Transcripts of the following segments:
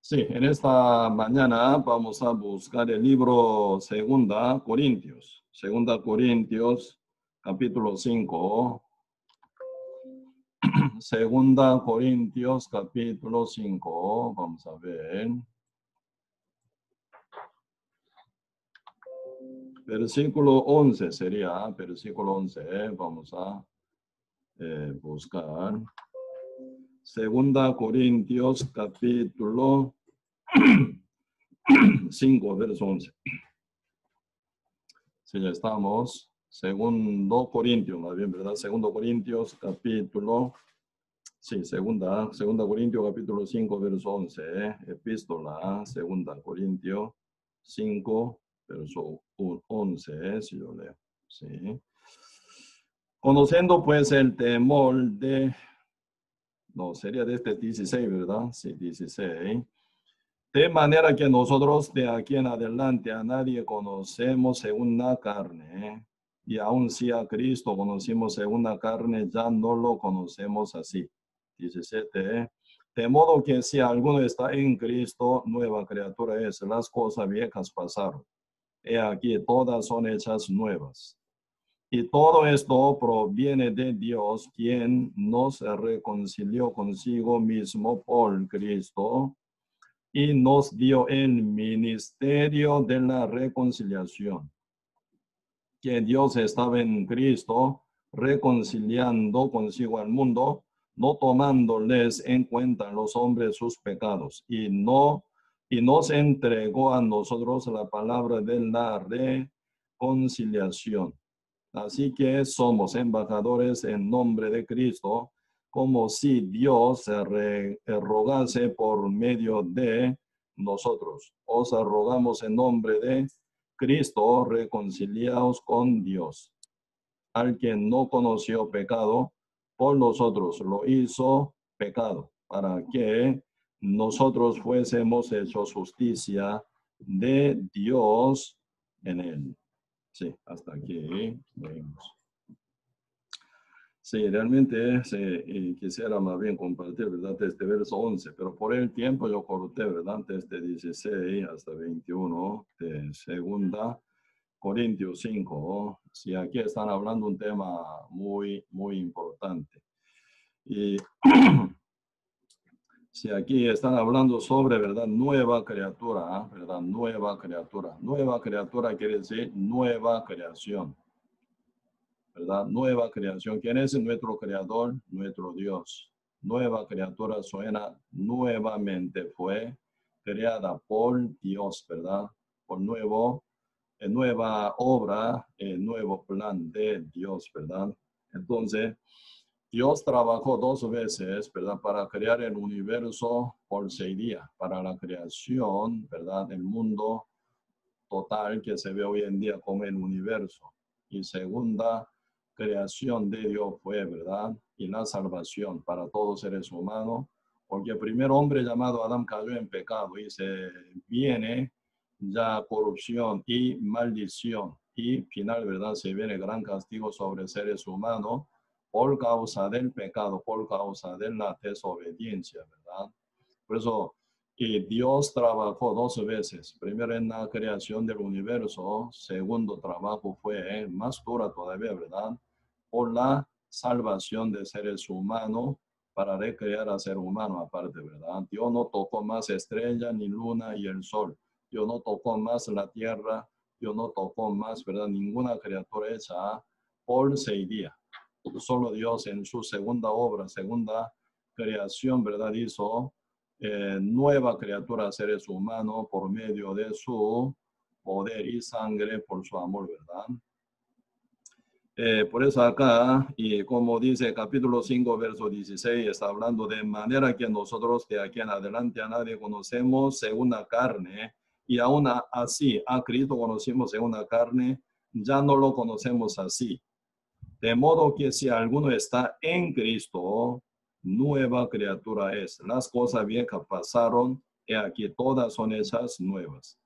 Sí, en esta mañana vamos a buscar el libro Segunda Corintios. Segunda Corintios, capítulo 5. Segunda Corintios, capítulo 5. Vamos a ver. Versículo 11 sería, versículo 11. Vamos a buscar. Segunda Corintios, capítulo 5, verso 11. Sí, ya estamos. Segundo Corintios, más bien, ¿verdad? Segundo Corintios, capítulo, sí, segunda Corintios, capítulo 5, verso 11. Epístola, segunda Corintios 5, verso 11, si yo leo. Sí. Conociendo pues el temor no, sería de este 16, ¿verdad? Sí, 16. De manera que nosotros de aquí en adelante a nadie conocemos según la carne, y aun si a Cristo conocimos según la carne, ya no lo conocemos así. 17. De modo que si alguno está en Cristo, nueva criatura es. Las cosas viejas pasaron. He aquí, todas son hechas nuevas. Y todo esto proviene de Dios, quien nos reconcilió consigo mismo por Cristo y nos dio el ministerio de la reconciliación. Que Dios estaba en Cristo reconciliando consigo al mundo, no tomándoles en cuenta los hombres sus pecados, y nos entregó a nosotros la palabra de la reconciliación. Así que somos embajadores en nombre de Cristo, como si Dios rogase por medio de nosotros. Os rogamos en nombre de Cristo, reconciliaos con Dios. Al que no conoció pecado, por nosotros lo hizo pecado, para que nosotros fuésemos hechos justicia de Dios en él. Sí, hasta aquí vemos. Sí, realmente quisiera más bien compartir, ¿verdad? Desde verso 11, pero por el tiempo yo corté, ¿verdad? Desde 16 hasta 21 de segunda Corintios 5. Sí, aquí están hablando un tema muy, muy importante. Y sí, aquí están hablando sobre, ¿verdad? Nueva criatura, ¿verdad? Nueva criatura. Nueva criatura quiere decir nueva creación. ¿Verdad? Nueva creación. ¿Quién es nuestro creador? Nuestro Dios. Nueva criatura suena nuevamente, fue creada por Dios, ¿verdad? Por nueva obra, nuevo plan de Dios, ¿verdad? Entonces, Dios trabajó 2 veces, ¿verdad? Para crear el universo por 6 días, para la creación, ¿verdad? El mundo total que se ve hoy en día como el universo. Y segunda creación de Dios fue, ¿verdad? Y la salvación para todos seres humanos, porque el primer hombre llamado Adán cayó en pecado y se viene ya corrupción y maldición. Y final, ¿verdad? Se viene gran castigo sobre seres humanos por causa del pecado, por causa de la desobediencia, ¿verdad? Por eso, y Dios trabajó 2 veces. Primero en la creación del universo. Segundo trabajo fue más dura todavía, ¿verdad? Por la salvación de seres humanos para recrear a ser humano aparte, ¿verdad? Dios no tocó más estrella, ni luna y el sol. Dios no tocó más la tierra. Dios no tocó más, ¿verdad? Ninguna criatura hecha por 6 días. Solo Dios en su segunda obra, segunda creación, ¿verdad? Hizo nueva criatura, seres humanos, por medio de su poder y sangre, por su amor, ¿verdad? Por eso acá, y como dice capítulo 5, verso 16, está hablando de manera que nosotros de aquí en adelante a nadie conocemos según la carne, y aún así a Cristo conocimos según la carne, ya no lo conocemos así. De modo que si alguno está en Cristo, nueva criatura es. Las cosas viejas pasaron, y aquí todas son hechas nuevas.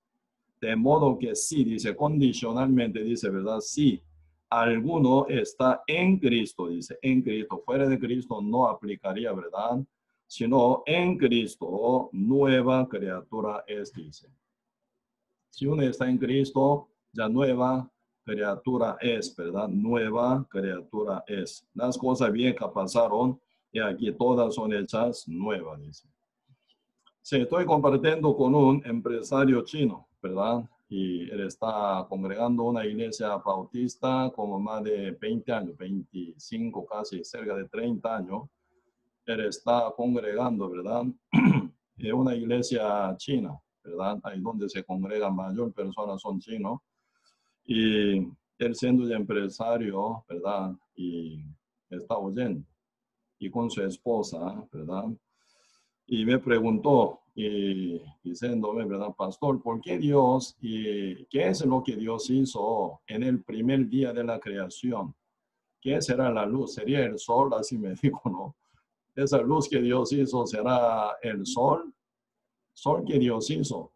De modo que sí, dice, condicionalmente, dice, ¿verdad? Si alguno está en Cristo, dice, en Cristo, fuera de Cristo no aplicaría, ¿verdad? sino en Cristo, nueva criatura es, dice. Si uno está en Cristo, ya nueva criatura es, ¿verdad? Nueva criatura es. Las cosas viejas pasaron y aquí todas son hechas nuevas, dice. Sí, estoy compartiendo con un empresario chino, ¿verdad? Y él está congregando una iglesia bautista como más de 20 años, 25, casi cerca de 30 años. Él está congregando, ¿verdad? En una iglesia china, ¿verdad? Ahí donde se congrega mayor personas son chinos. Y él siendo de empresario, ¿verdad? Y está oyendo. Y con su esposa, ¿verdad? Y me preguntó, y diciéndome, ¿verdad, pastor? ¿Por qué Dios y qué es lo que Dios hizo en el primer día de la creación? ¿Qué será la luz? ¿Sería el sol? Así me dijo, ¿no? Esa luz que Dios hizo será el sol. Sol que Dios hizo.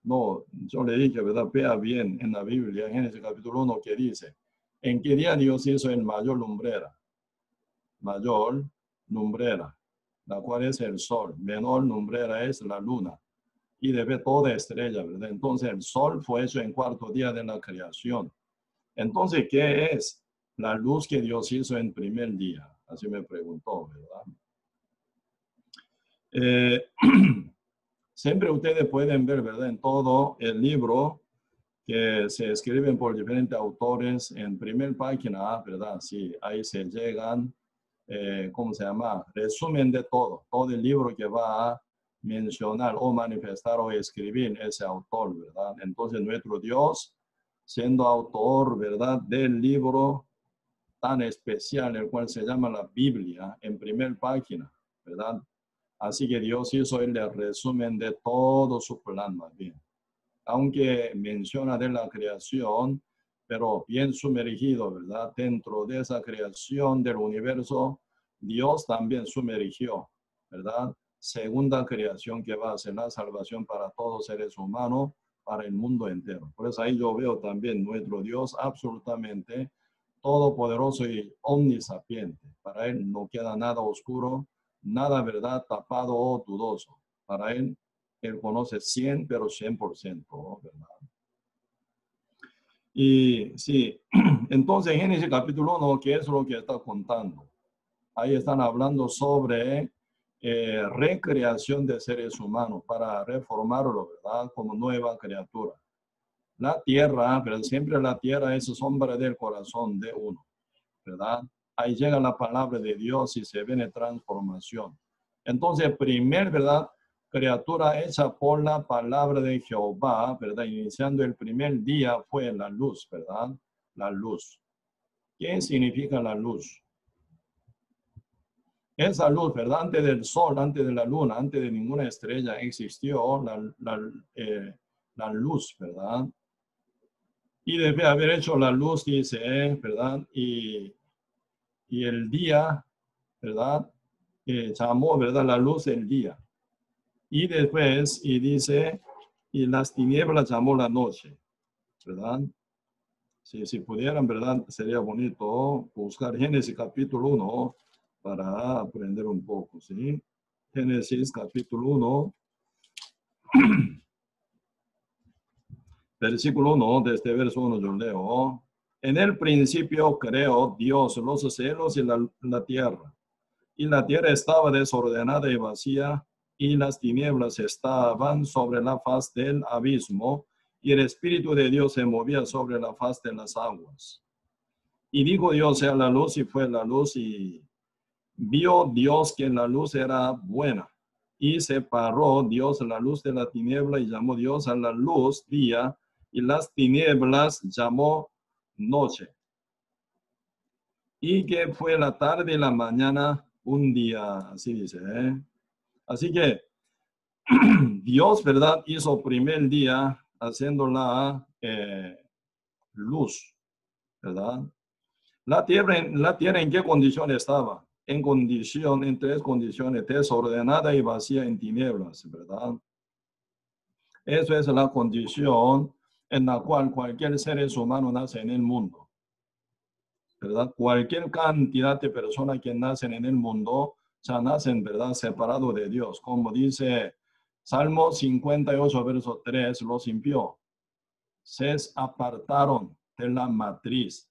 No, yo le dije, ¿verdad? Vea bien en la Biblia, en Génesis capítulo 1, que dice, ¿en qué día Dios hizo el mayor lumbrera? Mayor lumbrera, la cual es el sol. Menor lumbrera es la luna. Y debe toda estrella, ¿verdad? Entonces el sol fue hecho en cuarto día de la creación. Entonces, ¿qué es la luz que Dios hizo en primer día? Así me preguntó, ¿verdad? Siempre ustedes pueden ver, ¿verdad? En todo el libro que se escriben por diferentes autores en primer página, ¿verdad? Sí, ahí se llegan, ¿cómo se llama? Resumen de todo el libro que va a mencionar o manifestar o escribir ese autor, ¿verdad? Entonces nuestro Dios, siendo autor, ¿verdad? Del libro tan especial, el cual se llama la Biblia, en primer página, ¿verdad? Así que Dios hizo el resumen de todo su plan, más bien. Aunque menciona de la creación, pero bien sumergido, ¿verdad? Dentro de esa creación del universo, Dios también sumergió, ¿verdad? Segunda creación que va a ser la salvación para todos seres humanos, para el mundo entero. Por eso ahí yo veo también nuestro Dios absolutamente todopoderoso y omnisapiente. Para Él no queda nada oscuro, nada verdad tapado o dudoso. Para Él conoce 100, pero 100%, ¿verdad? Y sí, entonces en Génesis capítulo 1, ¿qué es lo que está contando? Ahí están hablando sobre recreación de seres humanos para reformarlo, ¿verdad? Como nueva criatura. La tierra, pero siempre la tierra es sombra del corazón de uno, ¿verdad? Ahí llega la palabra de Dios y se viene transformación. Entonces, primer, ¿verdad? Criatura hecha por la palabra de Jehová, ¿verdad? Iniciando el primer día fue la luz, ¿verdad? La luz. ¿Qué significa la luz? Esa luz, ¿verdad? Antes del sol, antes de la luna, antes de ninguna estrella existió la luz, ¿verdad? Y debe haber hecho la luz, dice, ¿verdad? Y el día, ¿verdad? Llamó, ¿verdad? La luz del día. Y después, y dice, y las tinieblas llamó la noche, ¿verdad? Si pudieran, ¿verdad? Sería bonito buscar Génesis capítulo 1 para aprender un poco, ¿sí? Génesis capítulo 1, versículo 1, desde verso 1 yo leo. En el principio creó Dios los cielos y la tierra. Y la tierra estaba desordenada y vacía, y las tinieblas estaban sobre la faz del abismo, y el Espíritu de Dios se movía sobre la faz de las aguas. Y dijo Dios, sea la luz, y fue la luz, y vio Dios que la luz era buena. Y separó Dios la luz de la tiniebla, y llamó Dios a la luz día, y las tinieblas llamó noche. Y que fue la tarde y la mañana un día, así dice, ¿eh? Así que Dios, ¿verdad? Hizo primer día haciendo la luz, ¿verdad? La tierra ¿en qué condición estaba? En tres condiciones, desordenada y vacía en tinieblas, ¿verdad? Eso es la condición en la cual cualquier ser humano nace en el mundo, ¿verdad? Cualquier cantidad de personas que nacen en el mundo ya nacen, ¿verdad? Separados de Dios. Como dice Salmo 58, verso 3, los impíos se apartaron de la matriz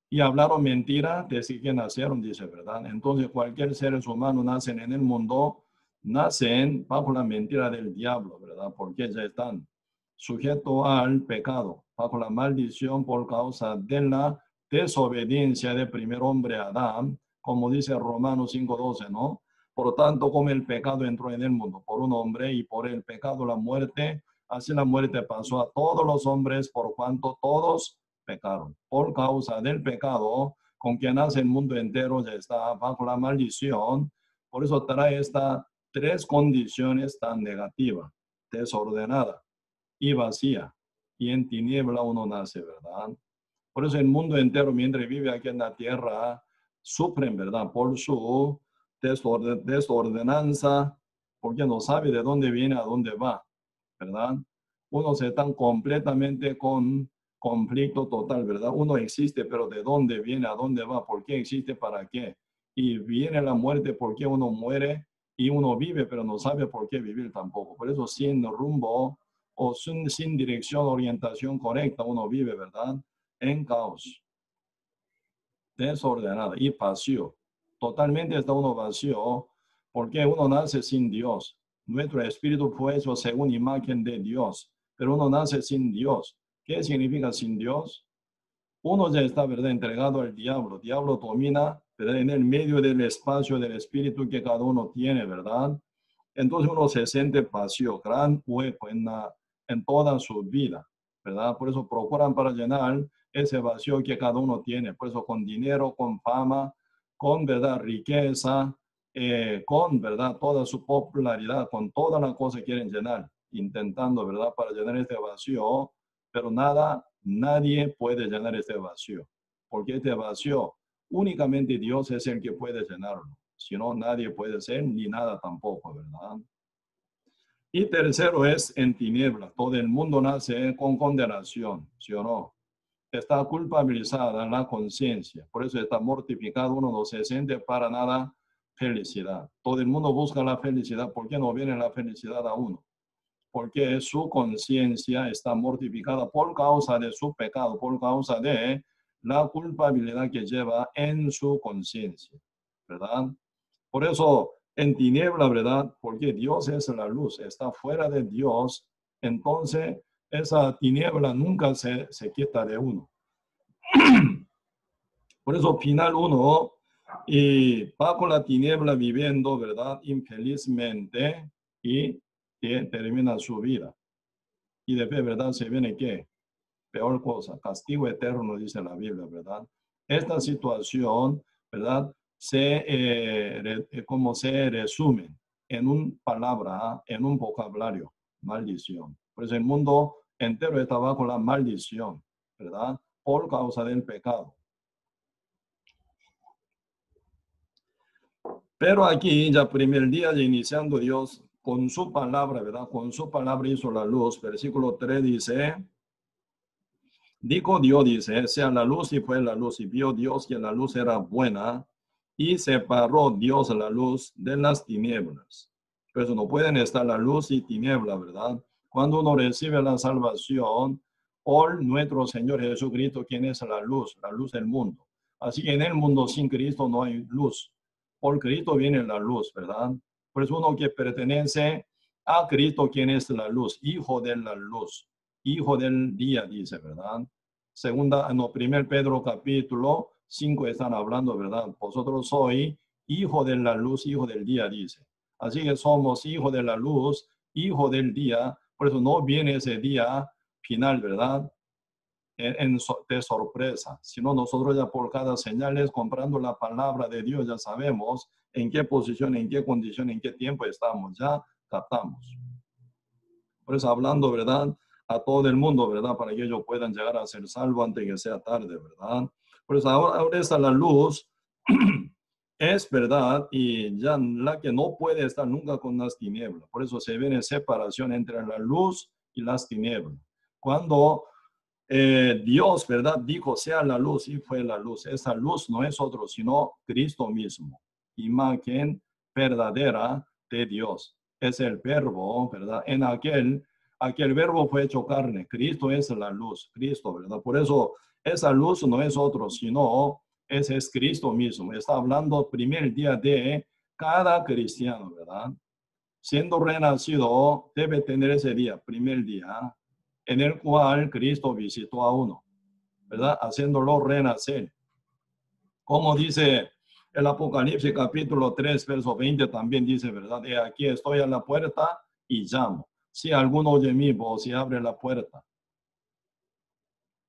y hablaron mentira desde que nacieron, dice, ¿verdad? Entonces cualquier seres humanos nacen en el mundo, nacen bajo la mentira del diablo, ¿verdad? Porque ya están sujetos al pecado, bajo la maldición por causa de la desobediencia del primer hombre Adán, como dice Romanos 5:12, ¿no? Por tanto, como el pecado entró en el mundo por un hombre y por el pecado la muerte, así la muerte pasó a todos los hombres por cuanto todos pecaron. Por causa del pecado, con que nace el mundo entero ya está bajo la maldición. Por eso trae estas tres condiciones tan negativas: desordenada y vacía, y en tiniebla uno nace, ¿verdad? Por eso el mundo entero, mientras vive aquí en la tierra, sufren, ¿verdad? Por su desordenanza, porque no sabe de dónde viene, a dónde va, ¿verdad? Uno se está completamente con conflicto total, ¿verdad? Uno existe, pero ¿de dónde viene, a dónde va? ¿Por qué existe, para qué? Y viene la muerte, ¿por qué uno muere? Y uno vive, pero no sabe por qué vivir tampoco. Por eso sin rumbo o sin dirección, orientación correcta, uno vive, ¿verdad? En caos, desordenado y vacío. Totalmente está uno vacío porque uno nace sin Dios. Nuestro espíritu fue hecho según imagen de Dios, pero uno nace sin Dios. ¿Qué significa sin Dios? Uno ya está, ¿verdad?, entregado al diablo. El diablo domina, ¿verdad?, en el medio del espacio del espíritu que cada uno tiene, ¿verdad? Entonces uno se siente vacío, gran hueco en toda su vida, ¿verdad? Por eso procuran para llenar ese vacío que cada uno tiene. Por eso con dinero, con fama, con, ¿verdad?, riqueza, con, ¿verdad?, toda su popularidad, con toda la cosa quieren llenar, intentando, ¿verdad?, para llenar este vacío, pero nadie puede llenar este vacío, porque este vacío únicamente Dios es el que puede llenarlo. Si no, nadie puede ser ni nada tampoco, ¿verdad? Y tercero es en tiniebla. Todo el mundo nace con condenación, ¿sí o no? Está culpabilizada la conciencia. Por eso está mortificado. Uno no se siente para nada felicidad. Todo el mundo busca la felicidad. ¿Por qué no viene la felicidad a uno? Porque su conciencia está mortificada por causa de su pecado, por causa de la culpabilidad que lleva en su conciencia, ¿verdad? Por eso, en tiniebla, ¿verdad? Porque Dios es la luz, está fuera de Dios, entonces esa tiniebla nunca se quita de uno. Por eso, final uno, y va con la tiniebla viviendo, ¿verdad?, infelizmente, y termina su vida. Y después, ¿verdad?, se viene ¿qué? Peor cosa, castigo eterno, dice la Biblia, ¿verdad? Esta situación, ¿verdad?, como se resume en una palabra, en un vocabulario: maldición. Pues el mundo entero está bajo la maldición, ¿verdad?, por causa del pecado. Pero aquí, ya primer día, ya iniciando Dios con su palabra, ¿verdad? Con su palabra hizo la luz. Versículo 3 dice: dijo Dios, dice, sea la luz, y fue la luz, y vio Dios que la luz era buena, y separó Dios la luz de las tinieblas. Por eso no pueden estar la luz y tiniebla, ¿verdad? Cuando uno recibe la salvación por nuestro Señor Jesucristo, quien es la luz del mundo. Así que en el mundo sin Cristo no hay luz. Por Cristo viene la luz, ¿verdad? Por eso uno que pertenece a Cristo, quien es la luz, hijo de la luz, hijo del día, dice, ¿verdad? Segunda, no, 1 Pedro capítulo 5 están hablando, ¿verdad? Vosotros sois hijo de la luz, hijo del día, dice. Así que somos hijo de la luz, hijo del día. Por eso no viene ese día final, ¿verdad?, de sorpresa, sino nosotros ya por cada señales, comprando la palabra de Dios, ya sabemos en qué posición, en qué condición, en qué tiempo estamos, ya captamos. Por eso hablando, ¿verdad?, a todo el mundo, ¿verdad?, para que ellos puedan llegar a ser salvos antes que sea tarde, ¿verdad? Por eso ahora está la luz, es verdad, y ya la que no puede estar nunca con las tinieblas. Por eso se viene separación entre la luz y las tinieblas. Cuando Dios, ¿verdad? Dijo, sea la luz y fue la luz. Esa luz no es otro, sino Cristo mismo. Imagen verdadera de Dios. Es el verbo, ¿verdad? En aquel verbo fue hecho carne. Cristo es la luz, Cristo, ¿verdad? Por eso esa luz no es otro, sino ese es Cristo mismo. Está hablando primer día de cada cristiano, ¿verdad? Siendo renacido, debe tener ese día, primer día, en el cual Cristo visitó a uno, ¿verdad? Haciéndolo renacer. Como dice el Apocalipsis capítulo 3, verso 20, también dice, ¿verdad? He aquí estoy a la puerta y llamo. Si alguno oye mi voz y abre la puerta,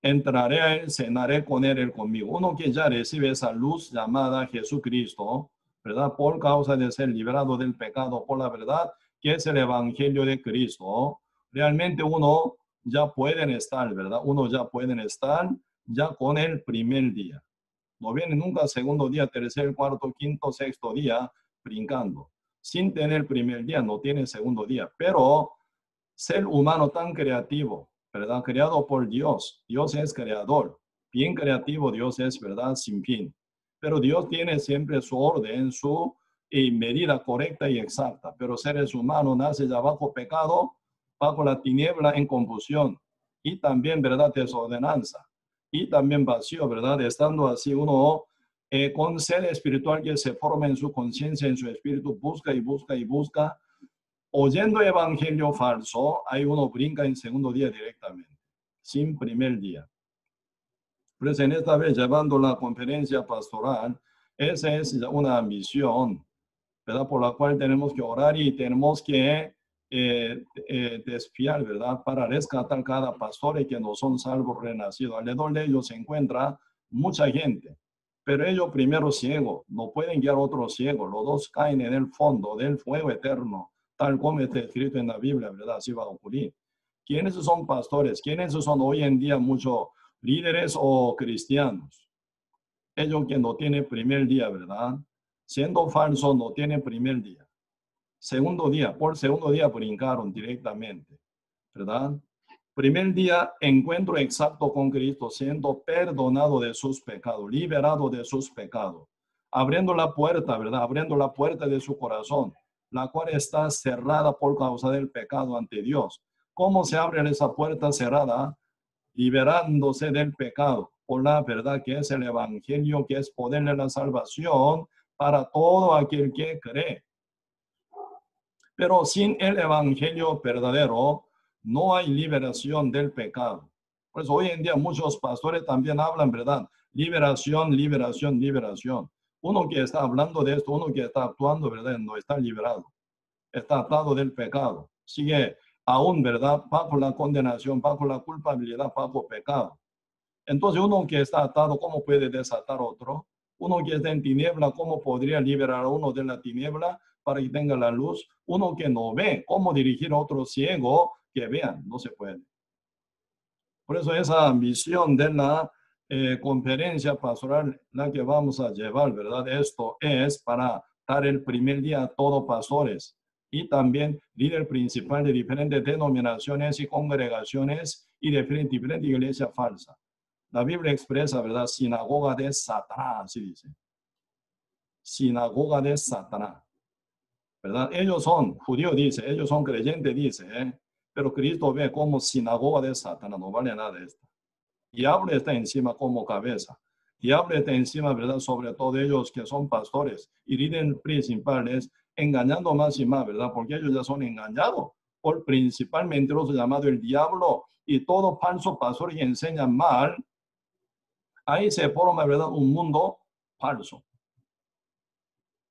entraré a él, cenaré con él conmigo. Uno que ya recibe esa luz llamada Jesucristo, ¿verdad? Por causa de ser liberado del pecado por la verdad, que es el evangelio de Cristo. Realmente uno ya pueden estar, ¿verdad? Uno ya pueden estar ya con el primer día. No viene nunca segundo día, tercer, cuarto, quinto, sexto día brincando. Sin tener primer día, no tiene segundo día. Pero ser humano tan creativo, ¿verdad? Creado por Dios. Dios es creador. Bien creativo Dios es, ¿verdad? Sin fin. Pero Dios tiene siempre su orden, su medida correcta y exacta. Pero seres humanos nacen ya bajo pecado, bajo la tiniebla en confusión. Y también, ¿verdad? Desordenanza. Y también vacío, ¿verdad? Estando así uno con ser espiritual que se forma en su conciencia, en su espíritu, busca y busca y busca oyendo evangelio falso, ahí uno brinca en segundo día directamente, sin primer día. Pues en esta vez, llevando la conferencia pastoral, esa es una misión, ¿verdad? Por la cual tenemos que orar y tenemos que desfiar, ¿verdad? Para rescatar cada pastor y que no son salvos renacidos. Alrededor de ellos se encuentra mucha gente, pero ellos primero ciegos, no pueden guiar a otros ciegos. Los dos caen en el fondo del fuego eterno, tal como está escrito en la Biblia, ¿verdad? Así va a ocurrir. ¿Quiénes son pastores? ¿Quiénes son hoy en día muchos líderes o cristianos? Ellos que no tienen primer día, ¿verdad? Siendo falso, no tienen primer día. Segundo día, por segundo día brincaron directamente, ¿verdad? Primer día, encuentro exacto con Cristo, siendo perdonado de sus pecados, liberado de sus pecados, abriendo la puerta, ¿verdad? Abriendo la puerta de su corazón, la cual está cerrada por causa del pecado ante Dios. ¿Cómo se abre esa puerta cerrada? Liberándose del pecado por la verdad que es el evangelio, que es poder de la salvación para todo aquel que cree. Pero sin el evangelio verdadero no hay liberación del pecado. Por eso hoy en día muchos pastores también hablan, ¿verdad? Liberación, liberación, liberación. Uno que está hablando de esto, uno que está actuando, ¿verdad? No está liberado. Está atado del pecado. Sigue aún, ¿verdad? Bajo la condenación, bajo la culpabilidad, bajo pecado. Entonces uno que está atado, ¿cómo puede desatar otro? Uno que está en tiniebla, ¿cómo podría liberar a uno de la tiniebla para que tenga la luz? Uno que no ve, ¿cómo dirigir a otro ciego que vean? No se puede. Por eso esa misión de la conferencia pastoral, la que vamos a llevar, ¿verdad? Esto es para dar el primer día a todos pastores y también líder principal de diferentes denominaciones y congregaciones y de diferentes iglesias falsas. La Biblia expresa, ¿verdad? Sinagoga de Satanás, así dice. Sinagoga de Satanás, ¿verdad? Ellos son, judíos dice, ellos son creyentes dice, pero Cristo ve como sinagoga de Satanás, no vale nada esto. Diablo está encima como cabeza. Diablo está encima, ¿verdad? Sobre todo ellos que son pastores y líderes principales, engañando más y más, ¿verdad? Porque ellos ya son engañados por principalmente los llamados el diablo y todo falso pastor que enseñan mal. Ahí se forma, ¿verdad? Un mundo falso,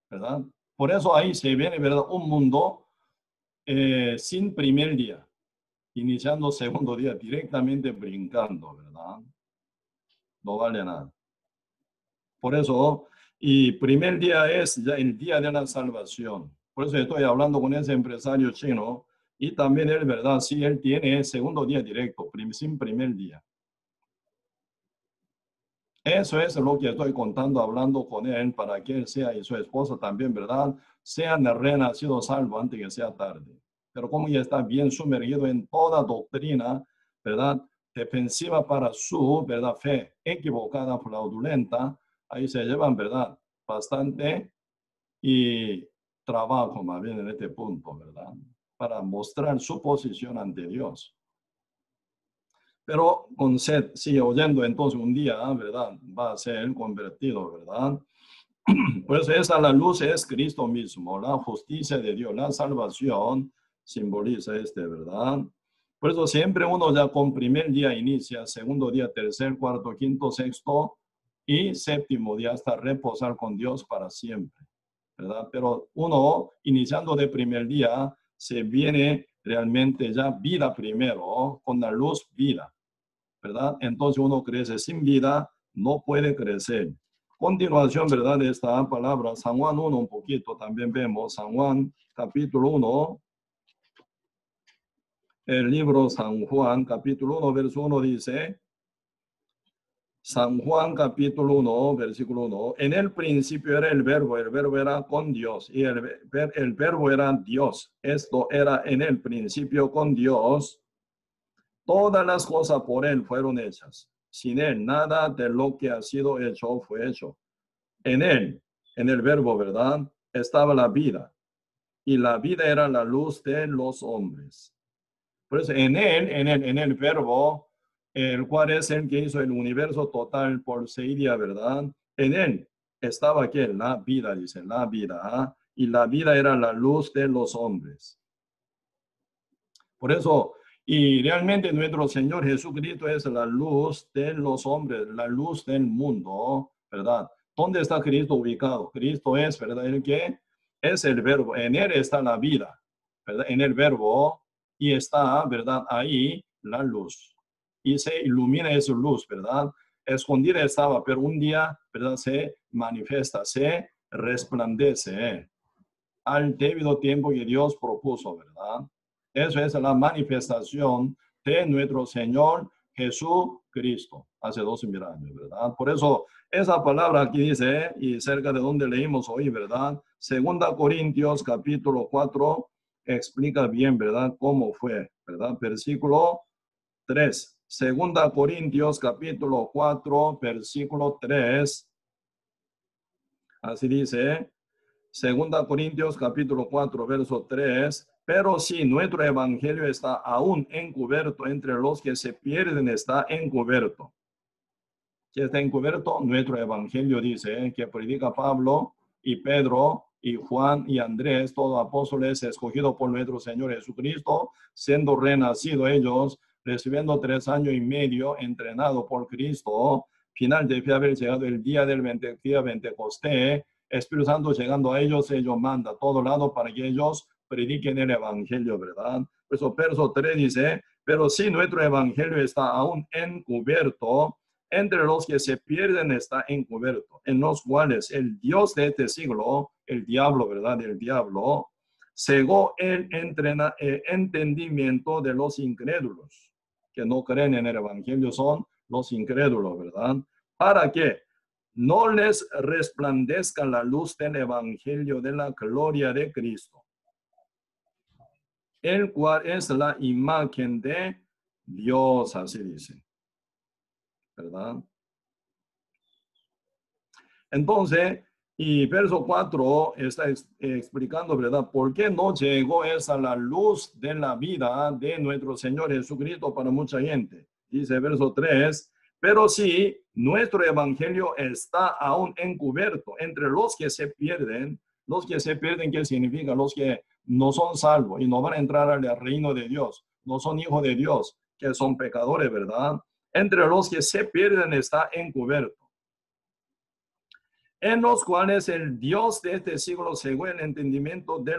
¿verdad? Por eso ahí se viene, ¿verdad? Un mundo sin primer día, iniciando segundo día, directamente brincando, ¿verdad? No vale nada. Por eso, y primer día es ya el día de la salvación. Por eso estoy hablando con ese empresario chino y también él, ¿verdad? Sí, él tiene segundo día directo, sin primer día. Eso es lo que estoy contando, hablando con él, para que él sea y su esposa también, ¿verdad? Sean renacidos salvos antes que sea tarde. Pero como ya está bien sumergido en toda doctrina, ¿verdad? defensiva para su, ¿verdad?, fe equivocada, fraudulenta, ahí se llevan, ¿verdad?, bastante y trabajo más bien en este punto, ¿verdad?, para mostrar su posición ante Dios. Pero con sed sigue oyendo, entonces un día, ¿verdad?, va a ser convertido, ¿verdad? Por eso esa la luz es Cristo mismo, la justicia de Dios, la salvación simboliza ¿verdad? Por eso siempre uno ya con primer día inicia, segundo día, tercer, cuarto, quinto, sexto y séptimo día hasta reposar con Dios para siempre, ¿verdad? Pero uno iniciando de primer día se viene realmente ya vida primero, con la luz vida, ¿verdad? Entonces uno crece sin vida, no puede crecer. Continuación, ¿verdad?, de esta palabra, San Juan 1 un poquito, también vemos San Juan capítulo 1, el libro San Juan capítulo 1, verso 1 dice, San Juan capítulo 1, versículo 1, en el principio era el verbo era con Dios y el verbo era Dios. Esto era en el principio con Dios. Todas las cosas por él fueron hechas. Sin él, nada de lo que ha sido hecho fue hecho. En él, en el verbo, ¿verdad?, estaba la vida. Y la vida era la luz de los hombres. Por eso, en el verbo, el cual es el que hizo el universo total por seidía, ¿verdad? En él estaba ¿qué? La vida, dice, la vida. ¿eh? Y la vida era la luz de los hombres. Por eso, y realmente nuestro Señor Jesucristo es la luz de los hombres, la luz del mundo, ¿verdad? ¿Dónde está Cristo ubicado? Cristo es, ¿verdad?, el que es el verbo. En él está la vida, ¿verdad? En el verbo, y está, ¿verdad?, ahí la luz. Y se ilumina esa luz, ¿verdad? Escondida estaba, pero un día, ¿verdad?, se manifiesta, se resplandece al debido tiempo que Dios propuso, ¿verdad? Eso es la manifestación de nuestro Señor Jesucristo hace 2000 años, ¿verdad? Por eso esa palabra aquí dice, y cerca de donde leímos hoy, ¿verdad? Segunda Corintios capítulo 4 explica bien, ¿verdad?, cómo fue, ¿verdad? Versículo 3. Segunda Corintios capítulo 4, versículo 3. Así dice, Segunda Corintios capítulo 4, verso 3. Pero si nuestro evangelio está aún encubierto entre los que se pierden, está encubierto. ¿Qué está encubierto? Nuestro evangelio dice que predica Pablo y Pedro y Juan y Andrés, todos apóstoles escogidos por nuestro Señor Jesucristo, siendo renacidos ellos, recibiendo 3 años y medio, entrenado por Cristo, final de haber llegado el día del Pentecostés, Espíritu Santo llegando a ellos, ellos manda a todo lado para que ellos prediquen el evangelio, ¿verdad? Por eso verso 3 dice, pero si nuestro evangelio está aún encubierto, entre los que se pierden está encubierto, en los cuales el Dios de este siglo, el diablo, ¿verdad?, el diablo, cegó el entendimiento de los incrédulos, que no creen en el evangelio, son los incrédulos, ¿verdad? Para que no les resplandezca la luz del evangelio de la gloria de Cristo, el cual es la imagen de Dios, así dice, ¿verdad? Entonces, y verso 4 está explicando, ¿verdad?, por qué no llegó esa la luz de la vida de nuestro Señor Jesucristo para mucha gente. Dice verso 3, pero si nuestro evangelio está aún encubierto entre los que se pierden, ¿qué significa? Los que no son salvos y no van a entrar al reino de Dios, no son hijos de Dios, que son pecadores, ¿verdad? Entre los que se pierden está encubierto, en los cuales el Dios de este siglo cegó el entendimiento de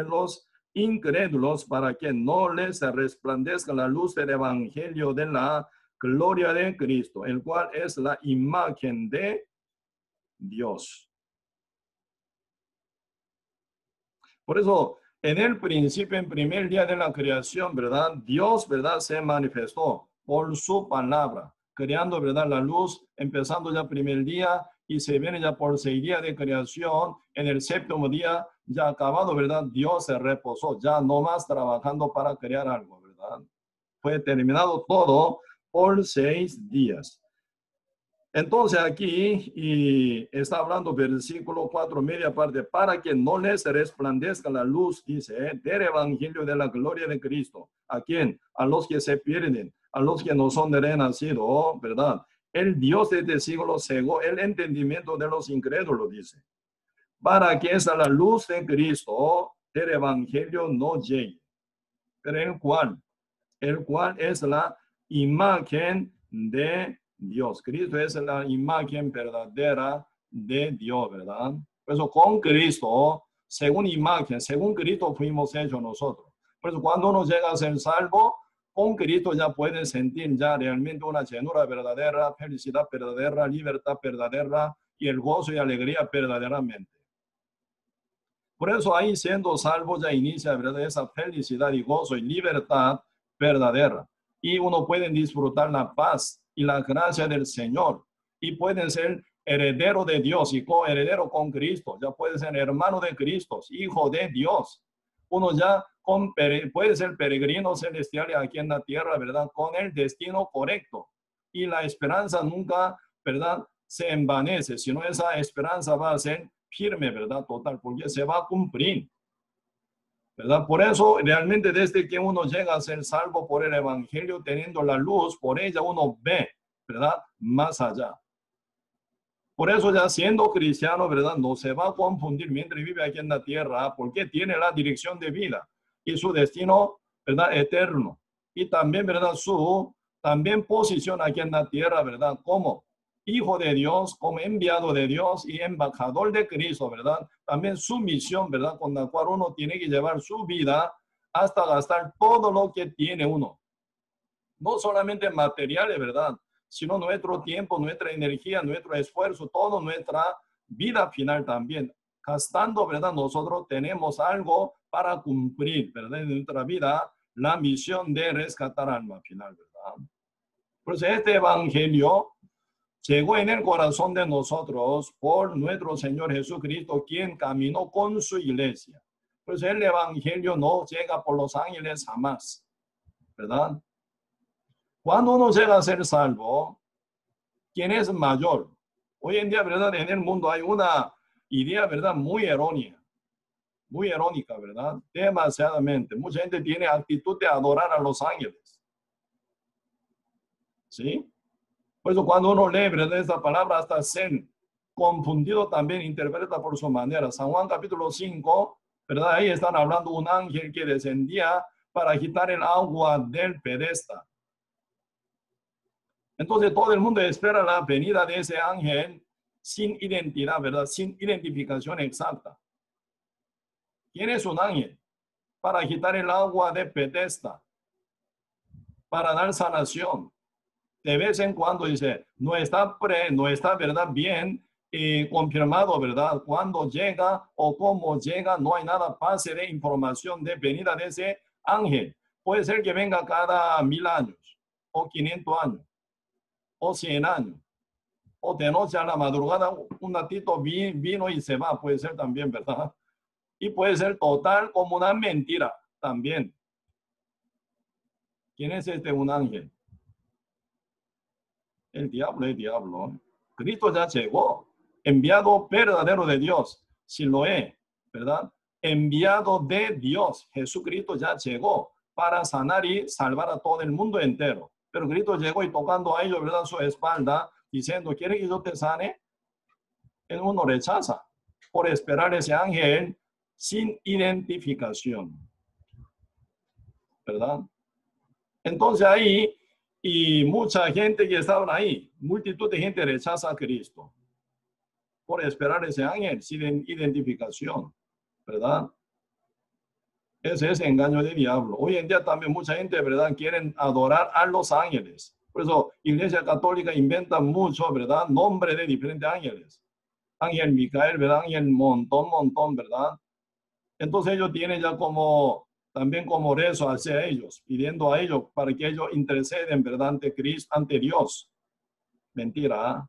los incrédulos para que no les resplandezca la luz del evangelio de la gloria de Cristo, el cual es la imagen de Dios. Por eso, en el principio, en primer día de la creación, ¿verdad?, Dios, ¿verdad?, se manifestó por su palabra, creando, ¿verdad?, la luz, empezando ya primer día, y se viene ya por 6 días de creación. En el séptimo día, ya acabado, ¿verdad?, Dios se reposó, ya no más trabajando para crear algo, ¿verdad? Fue terminado todo por 6 días. Entonces aquí y está hablando versículo 4, media parte, para que no les resplandezca la luz, dice, del evangelio de la gloria de Cristo. ¿A quién? A los que se pierden, a los que no son de renacido, ¿verdad? El Dios de este siglo cegó el entendimiento de los incrédulos, dice, para que esa la luz de Cristo del evangelio no llegue, pero el cual es la imagen de Dios. Cristo es la imagen verdadera de Dios, ¿verdad? Por eso con Cristo, según imagen, según Cristo fuimos hechos nosotros. Por eso cuando uno llega a ser salvo, con Cristo ya puede sentir ya realmente una llenura verdadera, felicidad verdadera, libertad verdadera y el gozo y alegría verdaderamente. Por eso ahí siendo salvo ya inicia, ¿verdad?, esa felicidad y gozo y libertad verdadera. Y uno puede disfrutar la paz y la gracia del Señor. Y pueden ser heredero de Dios y coheredero con Cristo. Ya puede ser hermano de Cristo, hijo de Dios. Uno ya puede ser peregrino celestial aquí en la tierra, ¿verdad?, con el destino correcto. Y la esperanza nunca, ¿verdad?, se envanece, sino esa esperanza va a ser firme, ¿verdad? Total, porque se va a cumplir, ¿verdad? Por eso, realmente, desde que uno llega a ser salvo por el evangelio, teniendo la luz, por ella uno ve, ¿verdad?, más allá. Por eso, ya siendo cristiano, ¿verdad?, no se va a confundir mientras vive aquí en la tierra, porque tiene la dirección de vida y su destino, ¿verdad?, eterno. Y también, ¿verdad?, su también posición aquí en la tierra, ¿verdad?, como hijo de Dios, como enviado de Dios y embajador de Cristo, ¿verdad? También su misión, ¿verdad?, con la cual uno tiene que llevar su vida hasta gastar todo lo que tiene uno. No solamente materiales, ¿verdad?, sino nuestro tiempo, nuestra energía, nuestro esfuerzo, toda nuestra vida final también. Gastando, ¿verdad?, nosotros tenemos algo para cumplir, ¿verdad?, en nuestra vida, la misión de rescatar alma final, ¿verdad? Pues este evangelio llegó en el corazón de nosotros por nuestro Señor Jesucristo, quien caminó con su iglesia. Pues el evangelio no llega por los ángeles jamás, ¿verdad? Cuando uno llega a ser salvo, ¿quién es mayor? Hoy en día, ¿verdad?, en el mundo hay una idea, ¿verdad?, muy errónea, muy irónica, ¿verdad? Demasiadamente. Mucha gente tiene actitud de adorar a los ángeles. ¿Sí? Por eso cuando uno lee, ¿verdad?, esta palabra, hasta ser confundido también interpreta por su manera. San Juan capítulo 5, ¿verdad? Ahí están hablando un ángel que descendía para quitar el agua del pedestal. Entonces todo el mundo espera la venida de ese ángel sin identidad, ¿verdad?, sin identificación exacta. ¿Quién es un ángel? Para quitar el agua del pedestal, para dar sanación. De vez en cuando dice, no está, ¿verdad?, bien confirmado, ¿verdad? Cuando llega o cómo llega, no hay nada pase de información de venida de ese ángel. Puede ser que venga cada 1000 años, o 500 años, o 100 años, o de noche a la madrugada un ratito vino y se va, puede ser también, ¿verdad? Y puede ser total como una mentira también. ¿Quién es un ángel? El diablo. Cristo ya llegó, enviado verdadero de Dios, Siloé, ¿verdad? Enviado de Dios, Jesucristo ya llegó para sanar y salvar a todo el mundo entero. Pero Cristo llegó y tocando a ellos, ¿verdad?, su espalda, diciendo, ¿quiere que yo te sane? Él uno rechaza por esperar ese ángel sin identificación, ¿verdad? Entonces ahí, y mucha gente que estaban ahí, multitud de gente rechaza a Cristo por esperar ese ángel sin identificación, ¿verdad? Ese es engaño del diablo. Hoy en día también mucha gente, ¿verdad?, quieren adorar a los ángeles. Por eso, Iglesia Católica inventa mucho, ¿verdad?, nombre de diferentes ángeles. Ángel Micael, ¿verdad?, ángel montón, ¿verdad? Entonces ellos tienen ya como, también como rezo hacia ellos, pidiendo a ellos para que ellos interceden, ¿verdad?, ante Cristo, ante Dios. Mentira, ¿eh?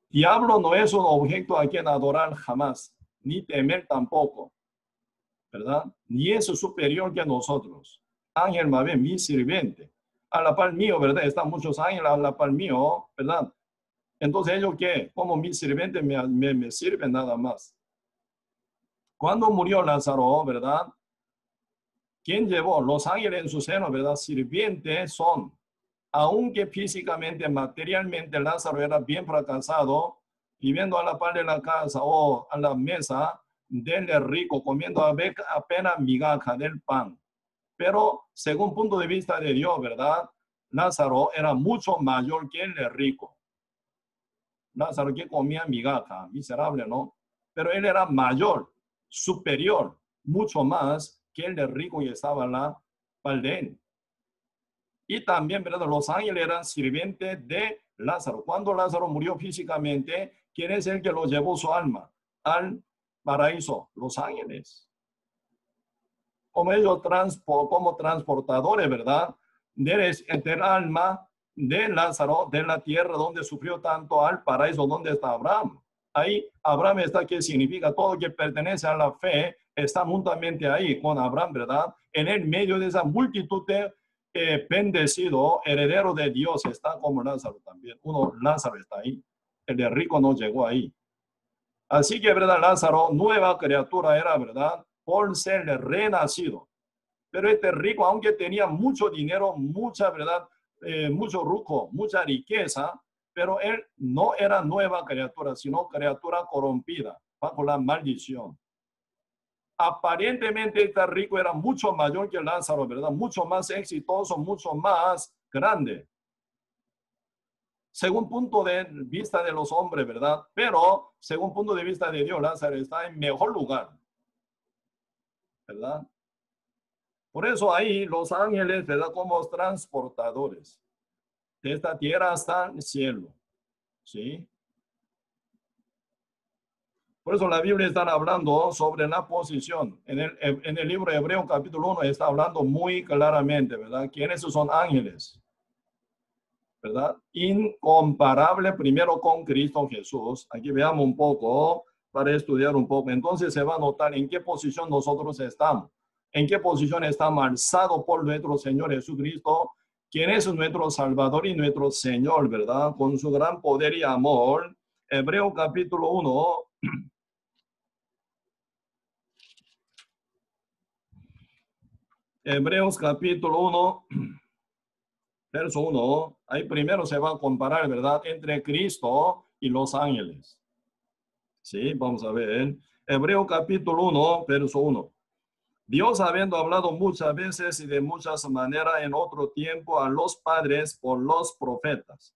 Diablo no es un objeto a quien adorar jamás, ni temer tampoco, ¿verdad? Ni es superior que nosotros. Ángel más bien, mi sirviente. a la par mío, ¿verdad? Están muchos ángeles a la par mío, ¿verdad? Entonces, ¿ellos qué? Como mis sirvientes me sirven nada más. Cuando murió Lázaro, ¿verdad? ¿Quién llevó? Los ángeles en su seno, ¿verdad? Sirvientes son. Aunque físicamente, materialmente, Lázaro era bien fracasado, viviendo a la par de la casa o a la mesa del rico, comiendo apenas migaja del pan. Pero según punto de vista de Dios, ¿verdad? Lázaro era mucho mayor que el rico. Lázaro que comía migaja, miserable, ¿no? Pero él era mayor, superior, mucho más que el rico y estaba en la par de él. Y también, ¿verdad? Los ángeles eran sirvientes de Lázaro. Cuando Lázaro murió físicamente, ¿quién es el que lo llevó su alma al paraíso? Los ángeles. Como ellos como transportadores, ¿verdad? Del alma de Lázaro, de la tierra donde sufrió tanto, al paraíso donde está Abraham. Ahí Abraham está, que significa todo que pertenece a la fe, está juntamente ahí con Abraham, ¿verdad? En el medio de esa multitud de bendecido, heredero de Dios, está como Lázaro también. Lázaro está ahí. El de rico no llegó ahí. Así que, ¿verdad? Lázaro, nueva criatura era, ¿verdad? Por ser renacido. Pero este rico, aunque tenía mucho dinero, mucha, ¿verdad? Mucho lujo, mucha riqueza, pero él no era nueva criatura, sino criatura corrompida, bajo la maldición. Aparentemente este rico era mucho mayor que Lázaro, ¿verdad? Mucho más exitoso, mucho más grande. Según punto de vista de los hombres, ¿verdad? Pero según punto de vista de Dios, Lázaro está en mejor lugar, ¿verdad? Por eso ahí los ángeles, ¿verdad? Como transportadores de esta tierra hasta el cielo, ¿sí? Por eso la Biblia está hablando sobre la posición. En el libro de Hebreo capítulo 1 está hablando muy claramente, ¿verdad? ¿Quiénes son ángeles? ¿Verdad? Incomparable primero con Cristo Jesús. Aquí veamos un poco para estudiar un poco. Entonces se va a notar en qué posición nosotros estamos. En qué posición estamos alzados por nuestro Señor Jesucristo, quien es nuestro Salvador y nuestro Señor, ¿verdad? Con su gran poder y amor. Hebreo capítulo 1. Hebreos capítulo 1, verso 1. Ahí primero se va a comparar, ¿verdad? Entre Cristo y los ángeles. Sí, vamos a ver. Hebreo capítulo 1, verso 1. Dios, habiendo hablado muchas veces y de muchas maneras en otro tiempo a los padres por los profetas,